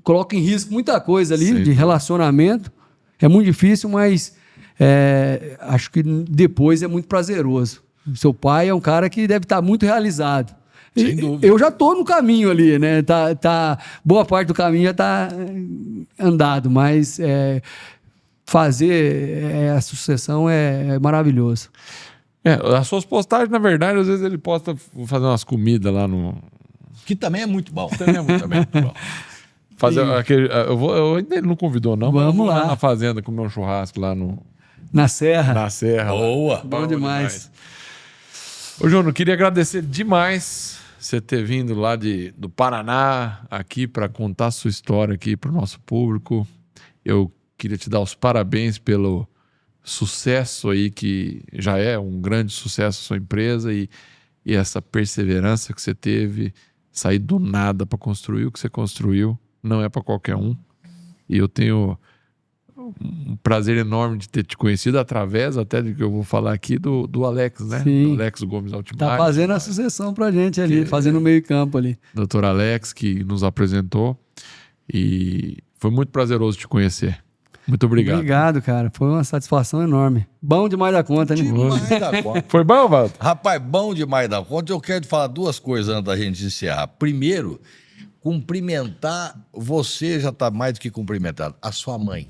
A: coloca em risco muita coisa ali.
B: Sim.
A: De relacionamento. É muito difícil, mas acho que depois é muito prazeroso. Seu pai é um cara que deve estar muito realizado.
C: Sem dúvida.
A: Eu já estou no caminho ali, né? Boa parte do caminho já está andado, mas fazer a sucessão é maravilhoso.
B: As suas postagens, na verdade, às vezes ele posta fazer umas comidas lá no...
C: Que também é muito bom.
B: Também é muito bom. Fazer aquele... Ainda ele não convidou, não.
A: Vamos
B: mas
A: lá.
B: Na fazenda, comer um churrasco lá
A: Na Serra.
B: na serra.
C: Boa.
B: Lá.
A: Bom demais.
B: Ô, Júnior, queria agradecer demais você ter vindo lá do Paraná aqui para contar a sua história aqui para o nosso público. Eu queria te dar os parabéns pelo sucesso aí, que já é um grande sucesso a sua empresa, e essa perseverança que você teve, sair do nada para construir o que você construiu, não é para qualquer um. E eu tenho um prazer enorme de ter te conhecido através até do que eu vou falar aqui do Alex, né?
A: Sim.
B: Do Alex Gomes Altimar.
A: Tá fazendo a sucessão pra gente ali, fazendo o meio campo ali.
B: Dr. Alex, que nos apresentou, e foi muito prazeroso te conhecer. Muito obrigado.
A: Obrigado, cara. Foi uma satisfação enorme. Bom demais da conta, né?
C: Demais da conta.
B: Foi bom, Valdo?
C: Rapaz, bom demais da conta. Eu quero te falar 2 coisas antes da gente encerrar. Primeiro, cumprimentar, você já está mais do que cumprimentado, a sua mãe.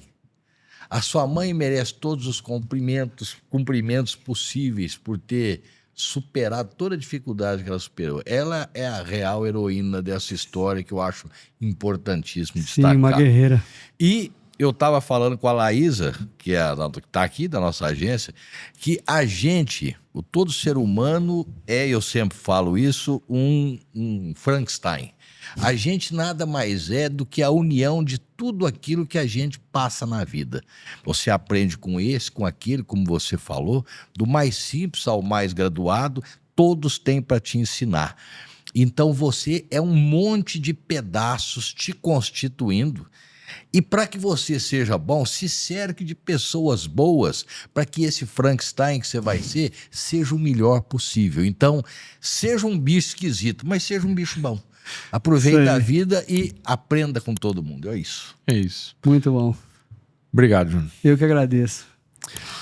C: A sua mãe merece todos os cumprimentos possíveis por ter superado toda a dificuldade que ela superou. Ela é a real heroína dessa história, que eu acho importantíssimo destacar.
A: Sim, uma guerreira.
C: E eu estava falando com a Laísa, que está aqui da nossa agência, que a gente, todo ser humano eu sempre falo isso, um Frankenstein. A gente nada mais é do que a união de tudo aquilo que a gente passa na vida. Você aprende com esse, com aquele, como você falou, do mais simples ao mais graduado, todos têm para te ensinar. Então você é um monte de pedaços te constituindo. E para que você seja bom, se cerque de pessoas boas, para que esse Frankenstein que você vai ser, seja o melhor possível. Então, seja um bicho esquisito, mas seja um bicho bom. Aproveita
A: Isso aí.
C: a vida e aprenda com todo mundo. É isso.
B: É isso.
A: Muito bom.
B: Obrigado, Júnior.
A: Eu que agradeço.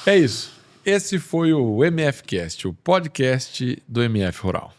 B: É isso. Esse foi o MFcast, o podcast do MF Rural.